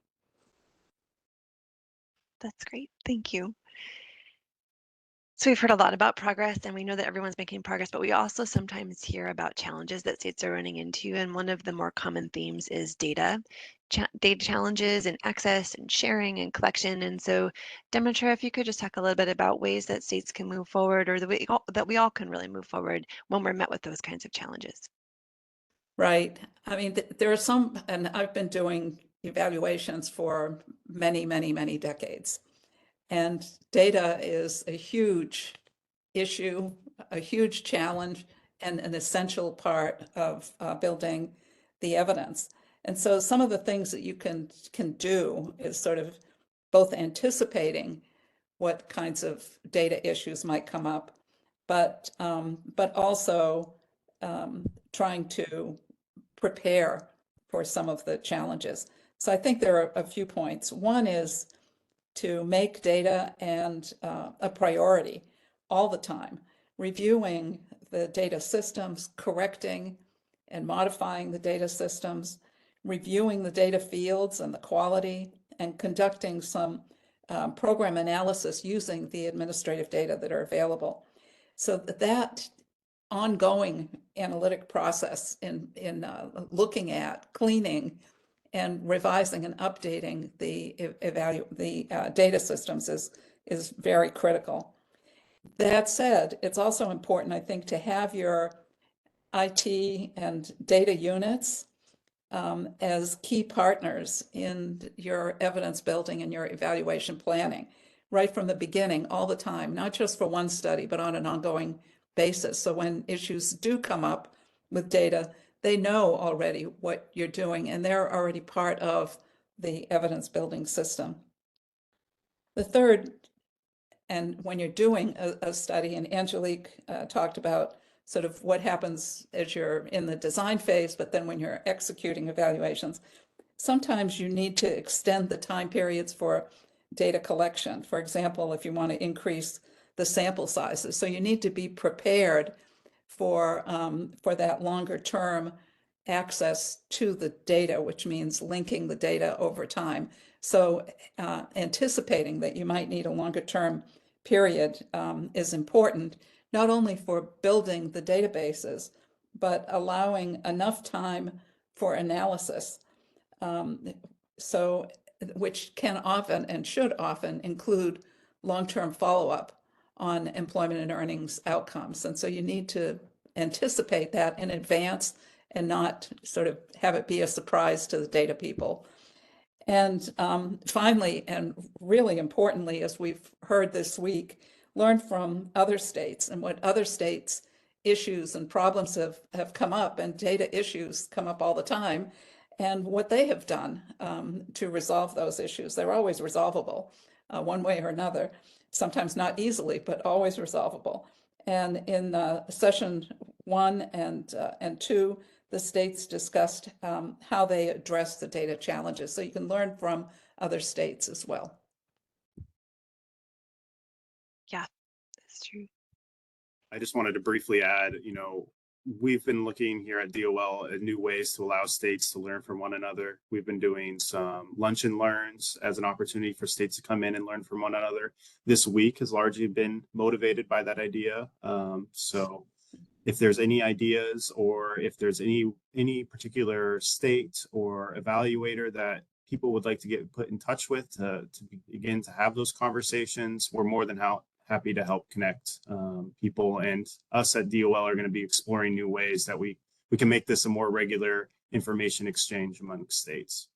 Speaker 1: That's great. Thank you. So we've heard a lot about progress, and we know that everyone's making progress, but we also sometimes hear about challenges that states are running into. And one of the more common themes is data challenges and access and sharing and collection. And so, Demetra, if you could just talk a little bit about ways that states can move forward, or the way that we all can really move forward when we're met with those kinds of challenges.
Speaker 6: Right. I mean, there are some, and I've been doing evaluations for many, many, many decades. And data is a huge issue, a huge challenge, and an essential part of building the evidence. And so some of the things that you can do is sort of both anticipating what kinds of data issues might come up, but also trying to prepare for some of the challenges. So I think there are a few points. One is to make data and a priority all the time, reviewing the data systems, correcting and modifying the data systems, reviewing the data fields and the quality, and conducting some program analysis using the administrative data that are available. So that ongoing analytic process in looking at, cleaning, and revising and updating the data systems is very critical. That said, it's also important, I think, to have your IT and data units as key partners in your evidence building and your evaluation planning, right from the beginning, all the time, not just for one study, but on an ongoing basis. So when issues do come up with data, they know already what you're doing, and they're already part of the evidence building system. The third, and when you're doing a study, and Angelique talked about sort of what happens as you're in the design phase, but then when you're executing evaluations, sometimes you need to extend the time periods for data collection. For example, if you want to increase the sample sizes. So you need to be prepared for that longer term access to the data, which means linking the data over time. So anticipating that you might need a longer term period is important, not only for building the databases, but allowing enough time for analysis. So, which can often and should often include long-term follow-up on employment and earnings outcomes. And so you need to anticipate that in advance and not sort of have it be a surprise to the data people. And finally, and really importantly, as we've heard this week, learn from other states and what other states' issues and problems have come up, and data issues come up all the time, and what they have done to resolve those issues. They're always resolvable one way or another, sometimes not easily, but always resolvable. And in session 1 and 2, the states discussed how they address the data challenges. So you can learn from other states as well.
Speaker 1: Yeah, that's true.
Speaker 3: I just wanted to briefly add, we've been looking here at DOL at new ways to allow states to learn from one another. We've been doing some lunch and learns as an opportunity for states to come in and learn from one another. This week has largely been motivated by that idea. So if there's any ideas, or if there's any particular state or evaluator that people would like to get put in touch with to begin to have those conversations, we're more than happy to help connect people. And us at DOL are going to be exploring new ways that we can make this a more regular information exchange among states.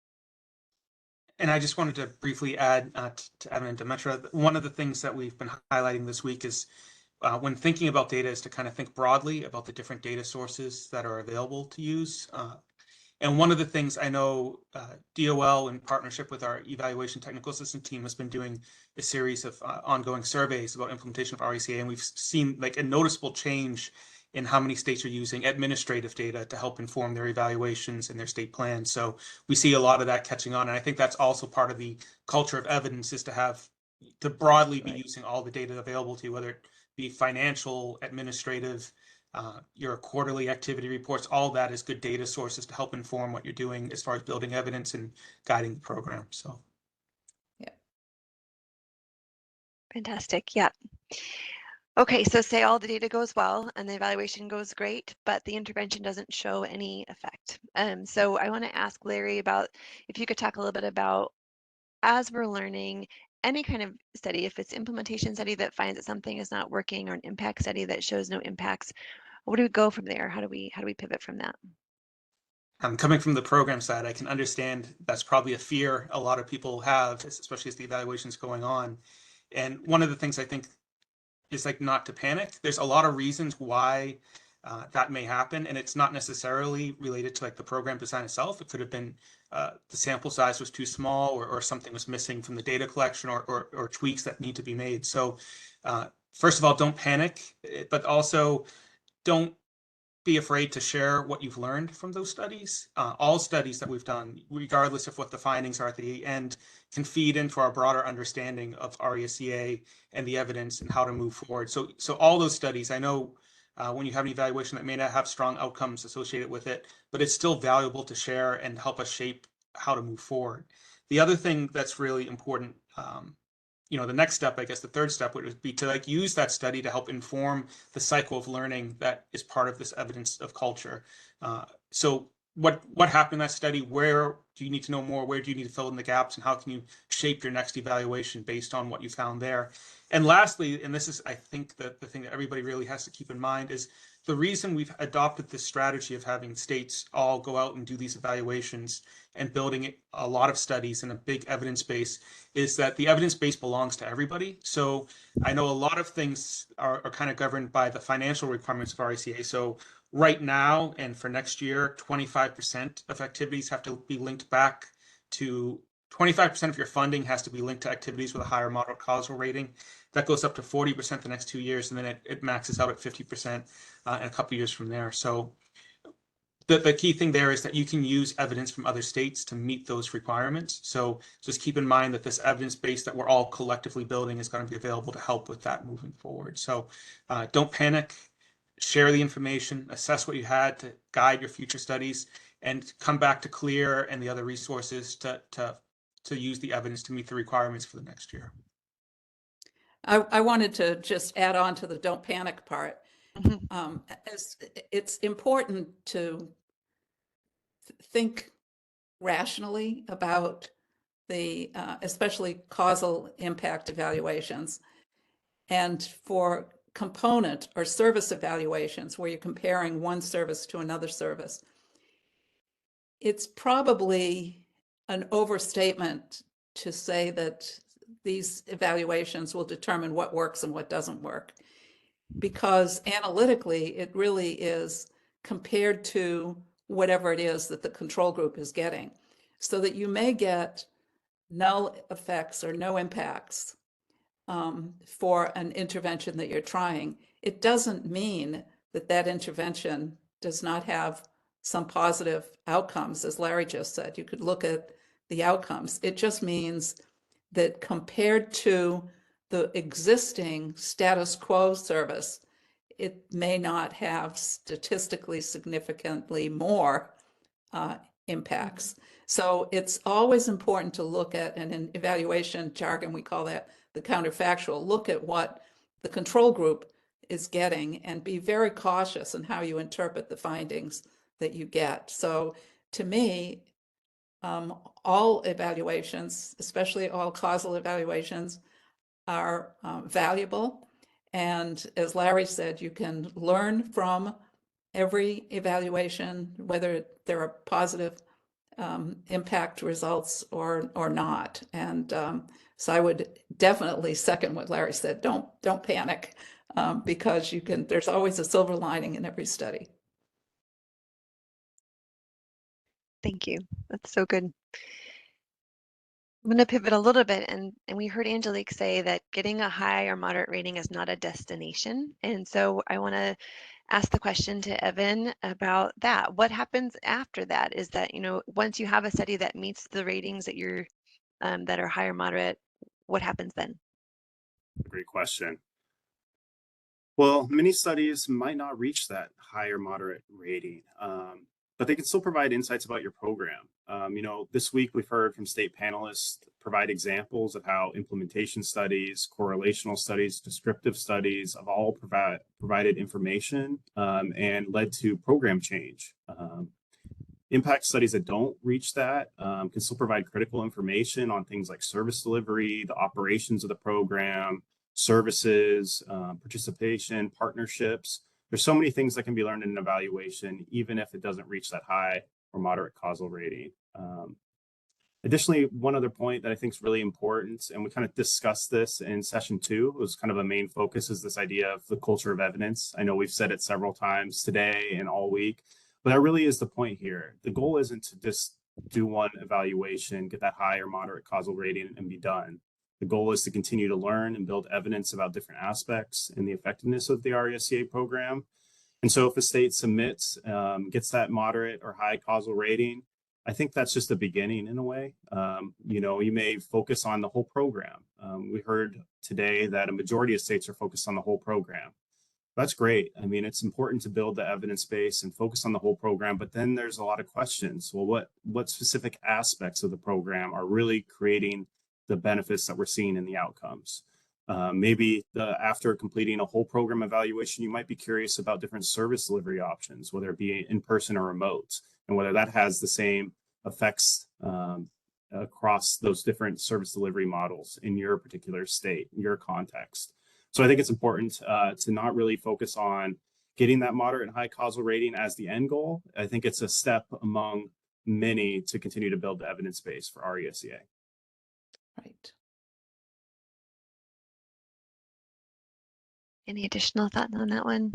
Speaker 7: And I just wanted to briefly add to Evan and Demetra, one of the things that we've been highlighting this week is when thinking about data is to kind of think broadly about the different data sources that are available to use. And one of the things I know DOL, in partnership with our evaluation technical assistant team, has been doing a series of ongoing surveys about implementation of RESEA, and we've seen like a noticeable change in how many states are using administrative data to help inform their evaluations and their state plans. So we see a lot of that catching on, and I think that's also part of the culture of evidence, is to broadly be using all the data available to you, whether it be financial, administrative, your quarterly activity reports. All that is good data sources to help inform what you're doing as far as building evidence and guiding the program. So,
Speaker 6: yeah.
Speaker 1: Fantastic. Yeah. Okay, so say all the data goes well and the evaluation goes great, but the intervention doesn't show any effect. So I want to ask Larry about if you could talk a little bit about, as we're learning, any kind of study, if it's implementation study that finds that something is not working, or an impact study that shows no impacts, where do we go from there? How do we pivot from that?
Speaker 7: coming from the program side, I can understand that's probably a fear a lot of people have, especially as the evaluation's going on. And one of the things I think is like not to panic. There's a lot of reasons why that may happen, and it's not necessarily related to like the program design itself. It could have been the sample size was too small, or something was missing from the data collection, or tweaks that need to be made. So first of all, don't panic, but also don't be afraid to share what you've learned from those studies. All studies that we've done, regardless of what the findings are at the end, can feed into our broader understanding of RESEA and the evidence and how to move forward. So all those studies, I know when you have an evaluation that may not have strong outcomes associated with it, but it's still valuable to share and help us shape how to move forward. The other thing that's really important, the next step, I guess the third step, would be to like use that study to help inform the cycle of learning that is part of this evidence of culture. So what happened in that study, where do you need to know more, where do you need to fill in the gaps, and how can you shape your next evaluation based on what you found there. And lastly, and this is, I think, the thing that everybody really has to keep in mind, is the reason we've adopted this strategy of having states all go out and do these evaluations and building a lot of studies and a big evidence base is that the evidence base belongs to everybody. So I know a lot of things are kind of governed by the financial requirements of RECA. So right now and for next year, 25% of activities have to be linked back to 25% of your funding has to be linked to activities with a higher moderate causal rating. That goes up to 40% the next 2 years, and then it maxes out at 50% in a couple years from there. So the key thing there is that you can use evidence from other states to meet those requirements. So just keep in mind that this evidence base that we're all collectively building is going to be available to help with that moving forward. So don't panic, share the information, assess what you had to guide your future studies, and come back to CLEAR and the other resources to use the evidence to meet the requirements for the next year.
Speaker 6: I wanted to just add on to the don't panic part. As it's important to think rationally about the especially causal impact evaluations, and for component or service evaluations where you're comparing one service to another service. It's probably an overstatement to say that these evaluations will determine what works and what doesn't work, because analytically it really is compared to whatever it is that the control group is getting, so that you may get null effects or no impacts for an intervention that you're trying. It doesn't mean that that intervention does not have some positive outcomes. As Larry just said, you could look at the outcomes. It just means that compared to the existing status quo service, it may not have statistically significantly more impacts. So it's always important to look at, and in evaluation jargon, we call that the counterfactual, look at what the control group is getting and be very cautious in how you interpret the findings that you get. So to me, all evaluations, especially all causal evaluations, are valuable. And as Larry said, you can learn from every evaluation, whether there are positive impact results or not. And so I would definitely second what Larry said. Don't panic, because there's always a silver lining in every study.
Speaker 1: Thank you. That's so good. I'm going to pivot a little bit, and we heard Angelique say that getting a high or moderate rating is not a destination. And so I want to ask the question to Evan about that. What happens after that? Is that, once you have a study that meets the ratings that you're that are high or moderate, what happens then?
Speaker 3: Great question. Well, many studies might not reach that high or moderate rating, but they can still provide insights about your program. This week we've heard from state panelists provide examples of how implementation studies, correlational studies, descriptive studies have all provided information and led to program change. Impact studies that don't reach that can still provide critical information on things like service delivery, the operations of the program, services, participation, partnerships. There's so many things that can be learned in an evaluation, even if it doesn't reach that high or moderate causal rating. Additionally, one other point that I think is really important, and we kind of discussed this in session 2, was kind of a main focus, is this idea of the culture of evidence. I know we've said it several times today and all week, but that really is the point here. The goal isn't to just do one evaluation, get that high or moderate causal rating and be done. The goal is to continue to learn and build evidence about different aspects and the effectiveness of the RESEA program. And so if a state submits, gets that moderate or high causal rating, I think that's just the beginning in a way. You may focus on the whole program. We heard today that a majority of states are focused on the whole program. That's great. I mean, it's important to build the evidence base and focus on the whole program, but then there's a lot of questions. Well, what specific aspects of the program are really creating the benefits that we're seeing in the outcomes? Maybe after completing a whole program evaluation, you might be curious about different service delivery options, whether it be in person or remote. and whether that has the same effects across those different service delivery models in your particular state, your context. So I think it's important to not really focus on getting that moderate and high causal rating as the end goal. I think it's a step among many to continue to build the evidence base for RESEA.
Speaker 6: Right.
Speaker 1: Any additional thoughts on that one?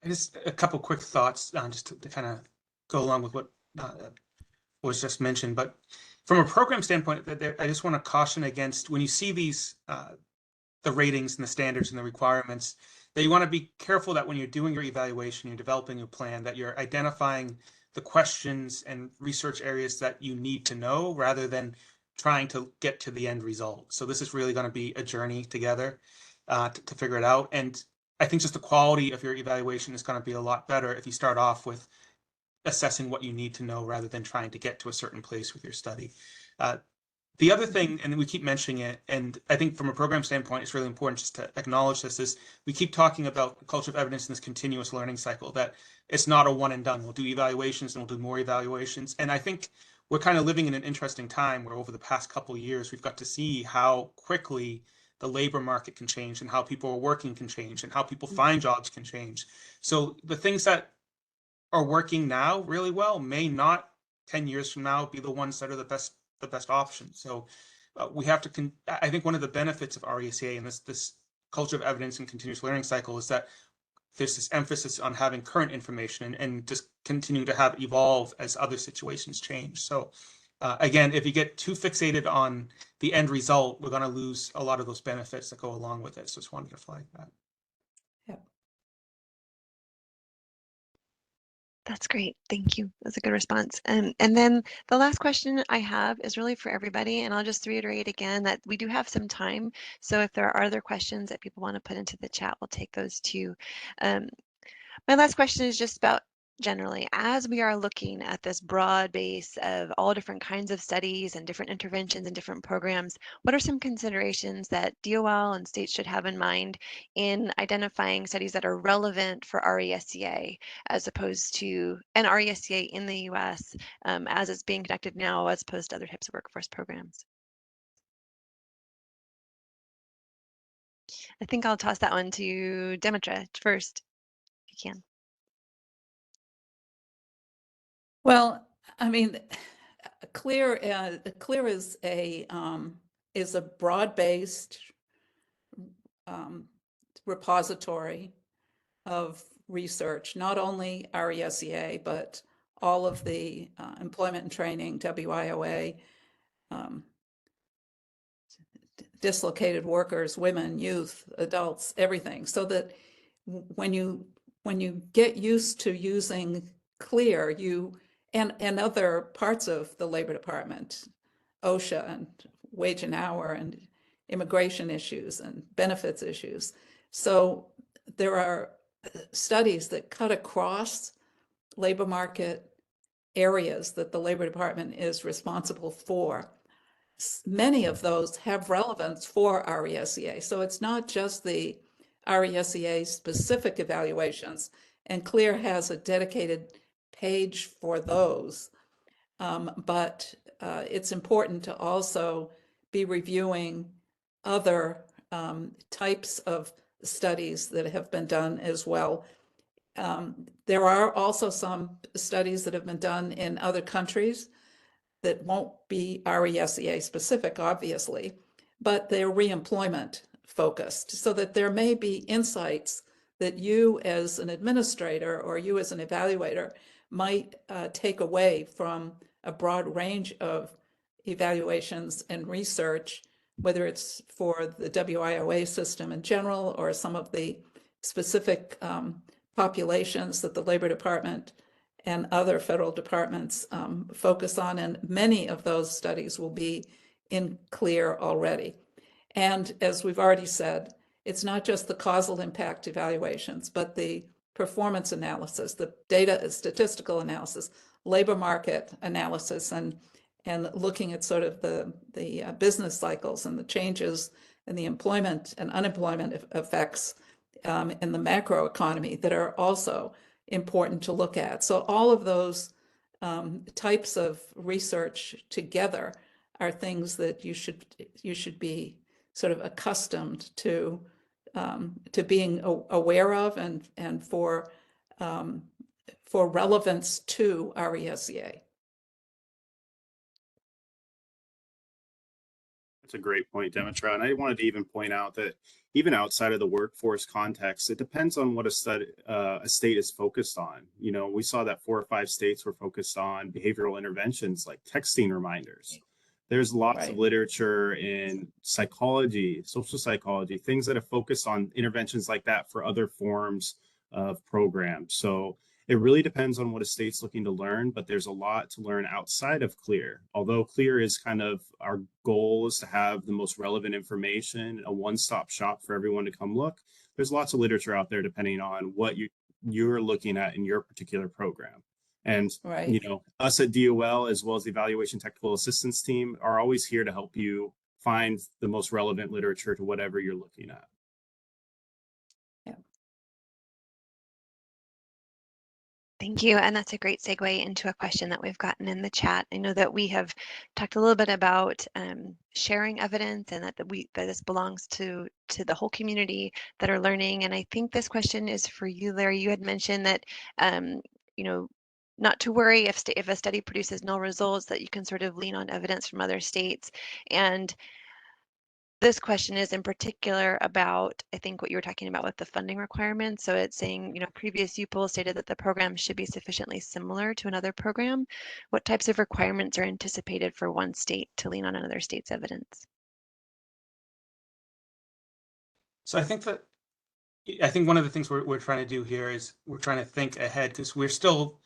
Speaker 7: Just a couple quick thoughts, just to kind of go along with what was just mentioned. But from a program standpoint, I just want to caution against when you see these the ratings and the standards and the requirements, that you want to be careful that when you're doing your evaluation, you're developing your plan, that you're identifying the questions and research areas that you need to know rather than trying to get to the end result. So this is really going to be a journey together to figure it out. And I think just the quality of your evaluation is going to be a lot better if you start off with assessing what you need to know rather than trying to get to a certain place with your study. The other thing, and we keep mentioning it, and I think from a program standpoint, it's really important just to acknowledge this, is we keep talking about the culture of evidence in this continuous learning cycle, that it's not a one and done. We'll do evaluations and we'll do more evaluations. And I think we're kind of living in an interesting time where over the past couple of years, we've got to see how quickly the labor market can change and how people are working can change and how people find jobs can change. So the things that are working now really well may not 10 years from now be the ones that are the best option. So we have to, I think one of the benefits of RESEA and this culture of evidence and continuous learning cycle is that there's this emphasis on having current information and just continuing to have it evolve as other situations change. So again, if you get too fixated on the end result, we're going to lose a lot of those benefits that go along with it. So just wanted to flag that.
Speaker 6: Yep.
Speaker 1: That's great. Thank you. That's a good response. And then the last question I have is really for everybody, and I'll just reiterate again that we do have some time. So if there are other questions that people want to put into the chat, we'll take those too. My last question is just about generally, as we are looking at this broad base of all different kinds of studies and different interventions and different programs, what are some considerations that DOL and states should have in mind in identifying studies that are relevant for RESEA as opposed to an RESEA in the US as it's being conducted now as opposed to other types of workforce programs? I think I'll toss that one to Demetra first, if you can.
Speaker 6: Well, I mean, CLEAR is a broad-based repository of research, not only RESEA, but all of the employment and training, WIOA, dislocated workers, women, youth, adults, everything. So that when you get used to using CLEAR, and other parts of the Labor Department, OSHA and wage and hour and immigration issues and benefits issues. So there are studies that cut across labor market areas that the Labor Department is responsible for. Many of those have relevance for RESEA. So it's not just the RESEA specific evaluations, and CLEAR has a dedicated page for those. But it's important to also be reviewing other types of studies that have been done as well. There are also some studies that have been done in other countries that won't be RESEA specific, obviously, but they're reemployment focused, so that there may be insights that you as an administrator or you as an evaluator might take away from a broad range of evaluations and research, whether it's for the WIOA system in general or some of the specific populations that the Labor Department and other federal departments focus on, and many of those studies will be in CLEAR already. And as we've already said, it's not just the causal impact evaluations, but the performance analysis, the data statistical analysis, labor market analysis, and looking at sort of the business cycles and the changes in the employment and unemployment effects in the macro economy that are also important to look at. So all of those types of research together are things that you should be sort of accustomed to being aware of and for relevance to RESEA.
Speaker 3: That's a great point, Demetra. And I wanted to even point out that even outside of the workforce context, it depends on what a state is focused on. You know, we saw that 4 or 5 states were focused on behavioral interventions like texting reminders. There's lots of literature in psychology, social psychology, things that have focused on interventions like that for other forms of programs. So it really depends on what a state's looking to learn, but there's a lot to learn outside of CLEAR. Although CLEAR is kind of our goal is to have the most relevant information, a one-stop shop for everyone to come look. There's lots of literature out there depending on what you're looking at in your particular program. And, you know, us at DOL, as well as the Evaluation Technical Assistance team, are always here to help you find the most relevant literature to whatever you're looking at.
Speaker 1: Thank you. And that's a great segue into a question that we've gotten in the chat. I know that we have talked a little bit about sharing evidence and that this belongs to the whole community that are learning. And I think this question is for you, Larry. You had mentioned that, you know, not to worry if a study produces no results, that you can sort of lean on evidence from other states. And this question is in particular about, I think, what you were talking about with the funding requirements. So it's saying, you know, previous UPOL stated that the program should be sufficiently similar to another program. What types of requirements are anticipated for one state to lean on another state's evidence?
Speaker 7: So I think one of the things we're trying to do here is we're trying to think ahead, because we're still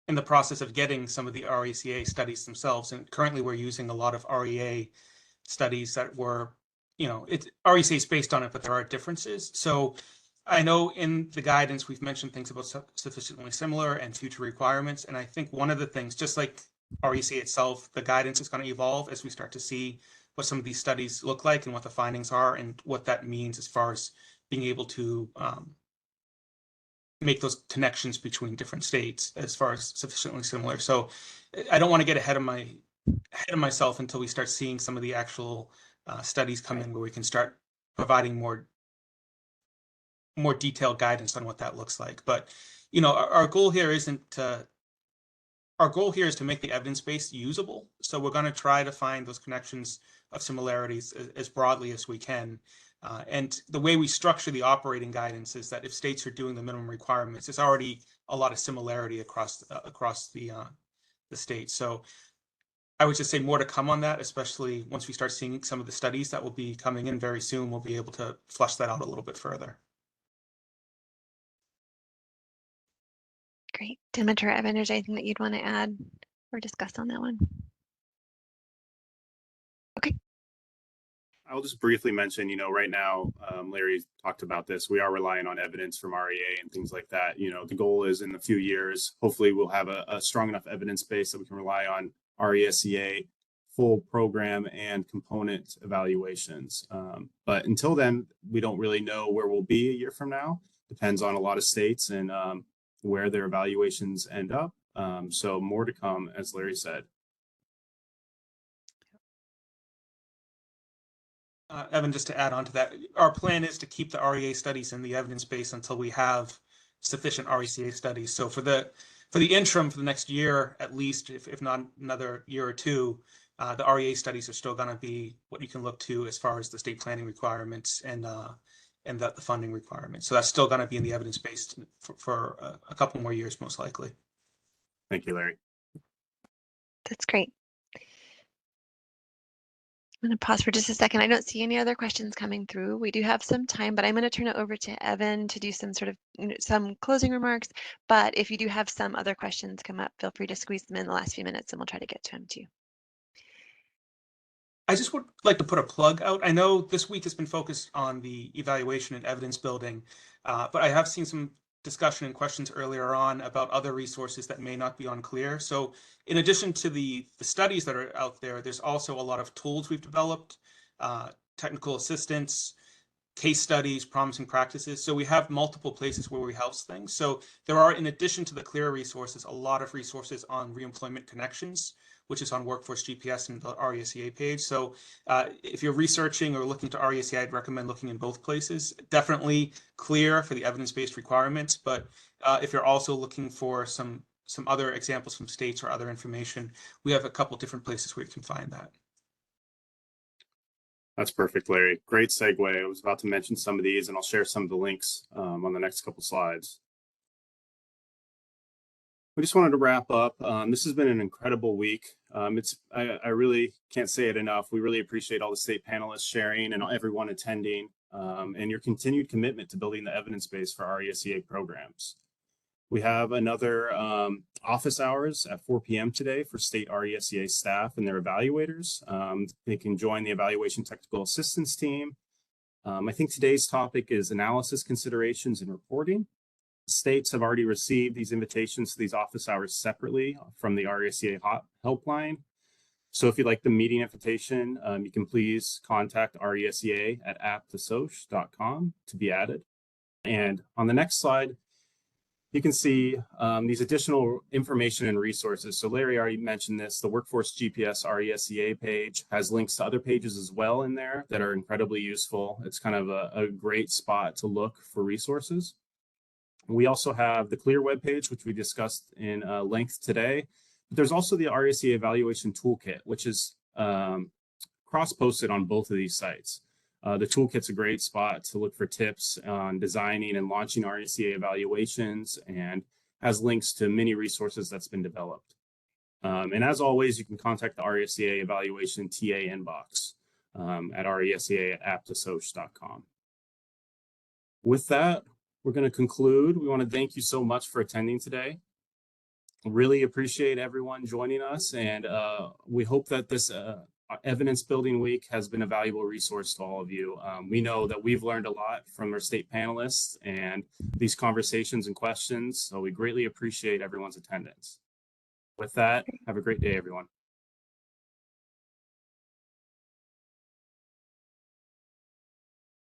Speaker 7: in the process of getting some of the RECA studies themselves. And currently we're using a lot of REA studies that were, you know, RECA is based on it, but there are differences. So I know in the guidance, we've mentioned things about sufficiently similar and future requirements. And I think one of the things, just like RECA itself, the guidance is going to evolve as we start to see what some of these studies look like and what the findings are and what that means as far as being able to make those connections between different states as far as sufficiently similar. So I don't want to get ahead of myself until we start seeing some of the actual studies come in where we can start providing more detailed guidance on what that looks like. But, you know, our goal here is to make the evidence base usable. So we're going to try to find those connections of similarities as broadly as we can. And the way we structure the operating guidance is that if states are doing the minimum requirements, there's already a lot of similarity across the states. So I would just say more to come on that, especially once we start seeing some of the studies that will be coming in very soon. We'll be able to flush that out a little bit further.
Speaker 1: Great. Demetra, Evan, is there anything that you'd want to add or discuss on that one? Okay.
Speaker 3: I'll just briefly mention, you know, right now, Larry talked about this. We are relying on evidence from REA and things like that. You know, the goal is in a few years, hopefully we'll have a strong enough evidence base that we can rely on RESEA full program and component evaluations. But until then, we don't really know where we'll be a year from now. Depends on a lot of states and where their evaluations end up. So more to come, as Larry said.
Speaker 7: Evan, just to add on to that, our plan is to keep the REA studies in the evidence base until we have sufficient RECA studies. So for the interim, for the next year, at least, if not another year or two, the REA studies are still going to be what you can look to as far as the state planning requirements and the funding requirements. So that's still going to be in the evidence base for a couple more years, most likely.
Speaker 3: Thank you, Larry.
Speaker 1: That's great. I'm going to pause for just a second. I don't see any other questions coming through. We do have some time, but I'm going to turn it over to Evan to do some sort of some closing remarks. But if you do have some other questions come up, feel free to squeeze them in the last few minutes and we'll try to get to them too.
Speaker 7: I just would like to put a plug out. I know this week has been focused on the evaluation and evidence building, but I have seen some discussion and questions earlier on about other resources that may not be on CLEAR. So in addition to the studies that are out there, there's also a lot of tools we've developed, technical assistance, case studies, promising practices. So we have multiple places where we house things. So there are, in addition to the CLEAR resources, a lot of resources on reemployment connections, which is on Workforce GPS and the RESEA page. So if you're researching or looking to RESEA, I'd recommend looking in both places. Definitely CLEAR for the evidence-based requirements, but if you're also looking for some other examples from states or other information, we have a couple different places where you can find that.
Speaker 3: That's perfect, Larry. Great segue. I was about to mention some of these, and I'll share some of the links on the next couple slides. We just wanted to wrap up. This has been an incredible week. I really can't say it enough. We really appreciate all the state panelists sharing and everyone attending, and your continued commitment to building the evidence base for RESEA programs. We have another office hours at 4 p.m. today for state RESEA staff and their evaluators. They can join the evaluation technical assistance team. I think today's topic is analysis considerations and reporting. States have already received these invitations to these office hours separately from the RESEA helpline. So if you'd like the meeting invitation, you can please contact RESEA at apptosoc.com to be added. And on the next slide, you can see these additional information and resources. So Larry already mentioned this. The Workforce GPS RESEA page has links to other pages as well in there that are incredibly useful. It's kind of a great spot to look for resources. We also have the CLEAR webpage, which we discussed in length today. But there's also the RESEA evaluation toolkit, which is cross-posted on both of these sites. The toolkit's a great spot to look for tips on designing and launching RESEA evaluations, and has links to many resources that's been developed. And as always, you can contact the RESEA evaluation TA inbox at resea@apptosoc.com. With that, we're going to conclude. We want to thank you so much for attending today. Really appreciate everyone joining us, and we hope that this Evidence Building Week has been a valuable resource to all of you. We know that we've learned a lot from our state panelists and these conversations and questions, so we greatly appreciate everyone's attendance. With that, have a great day, everyone.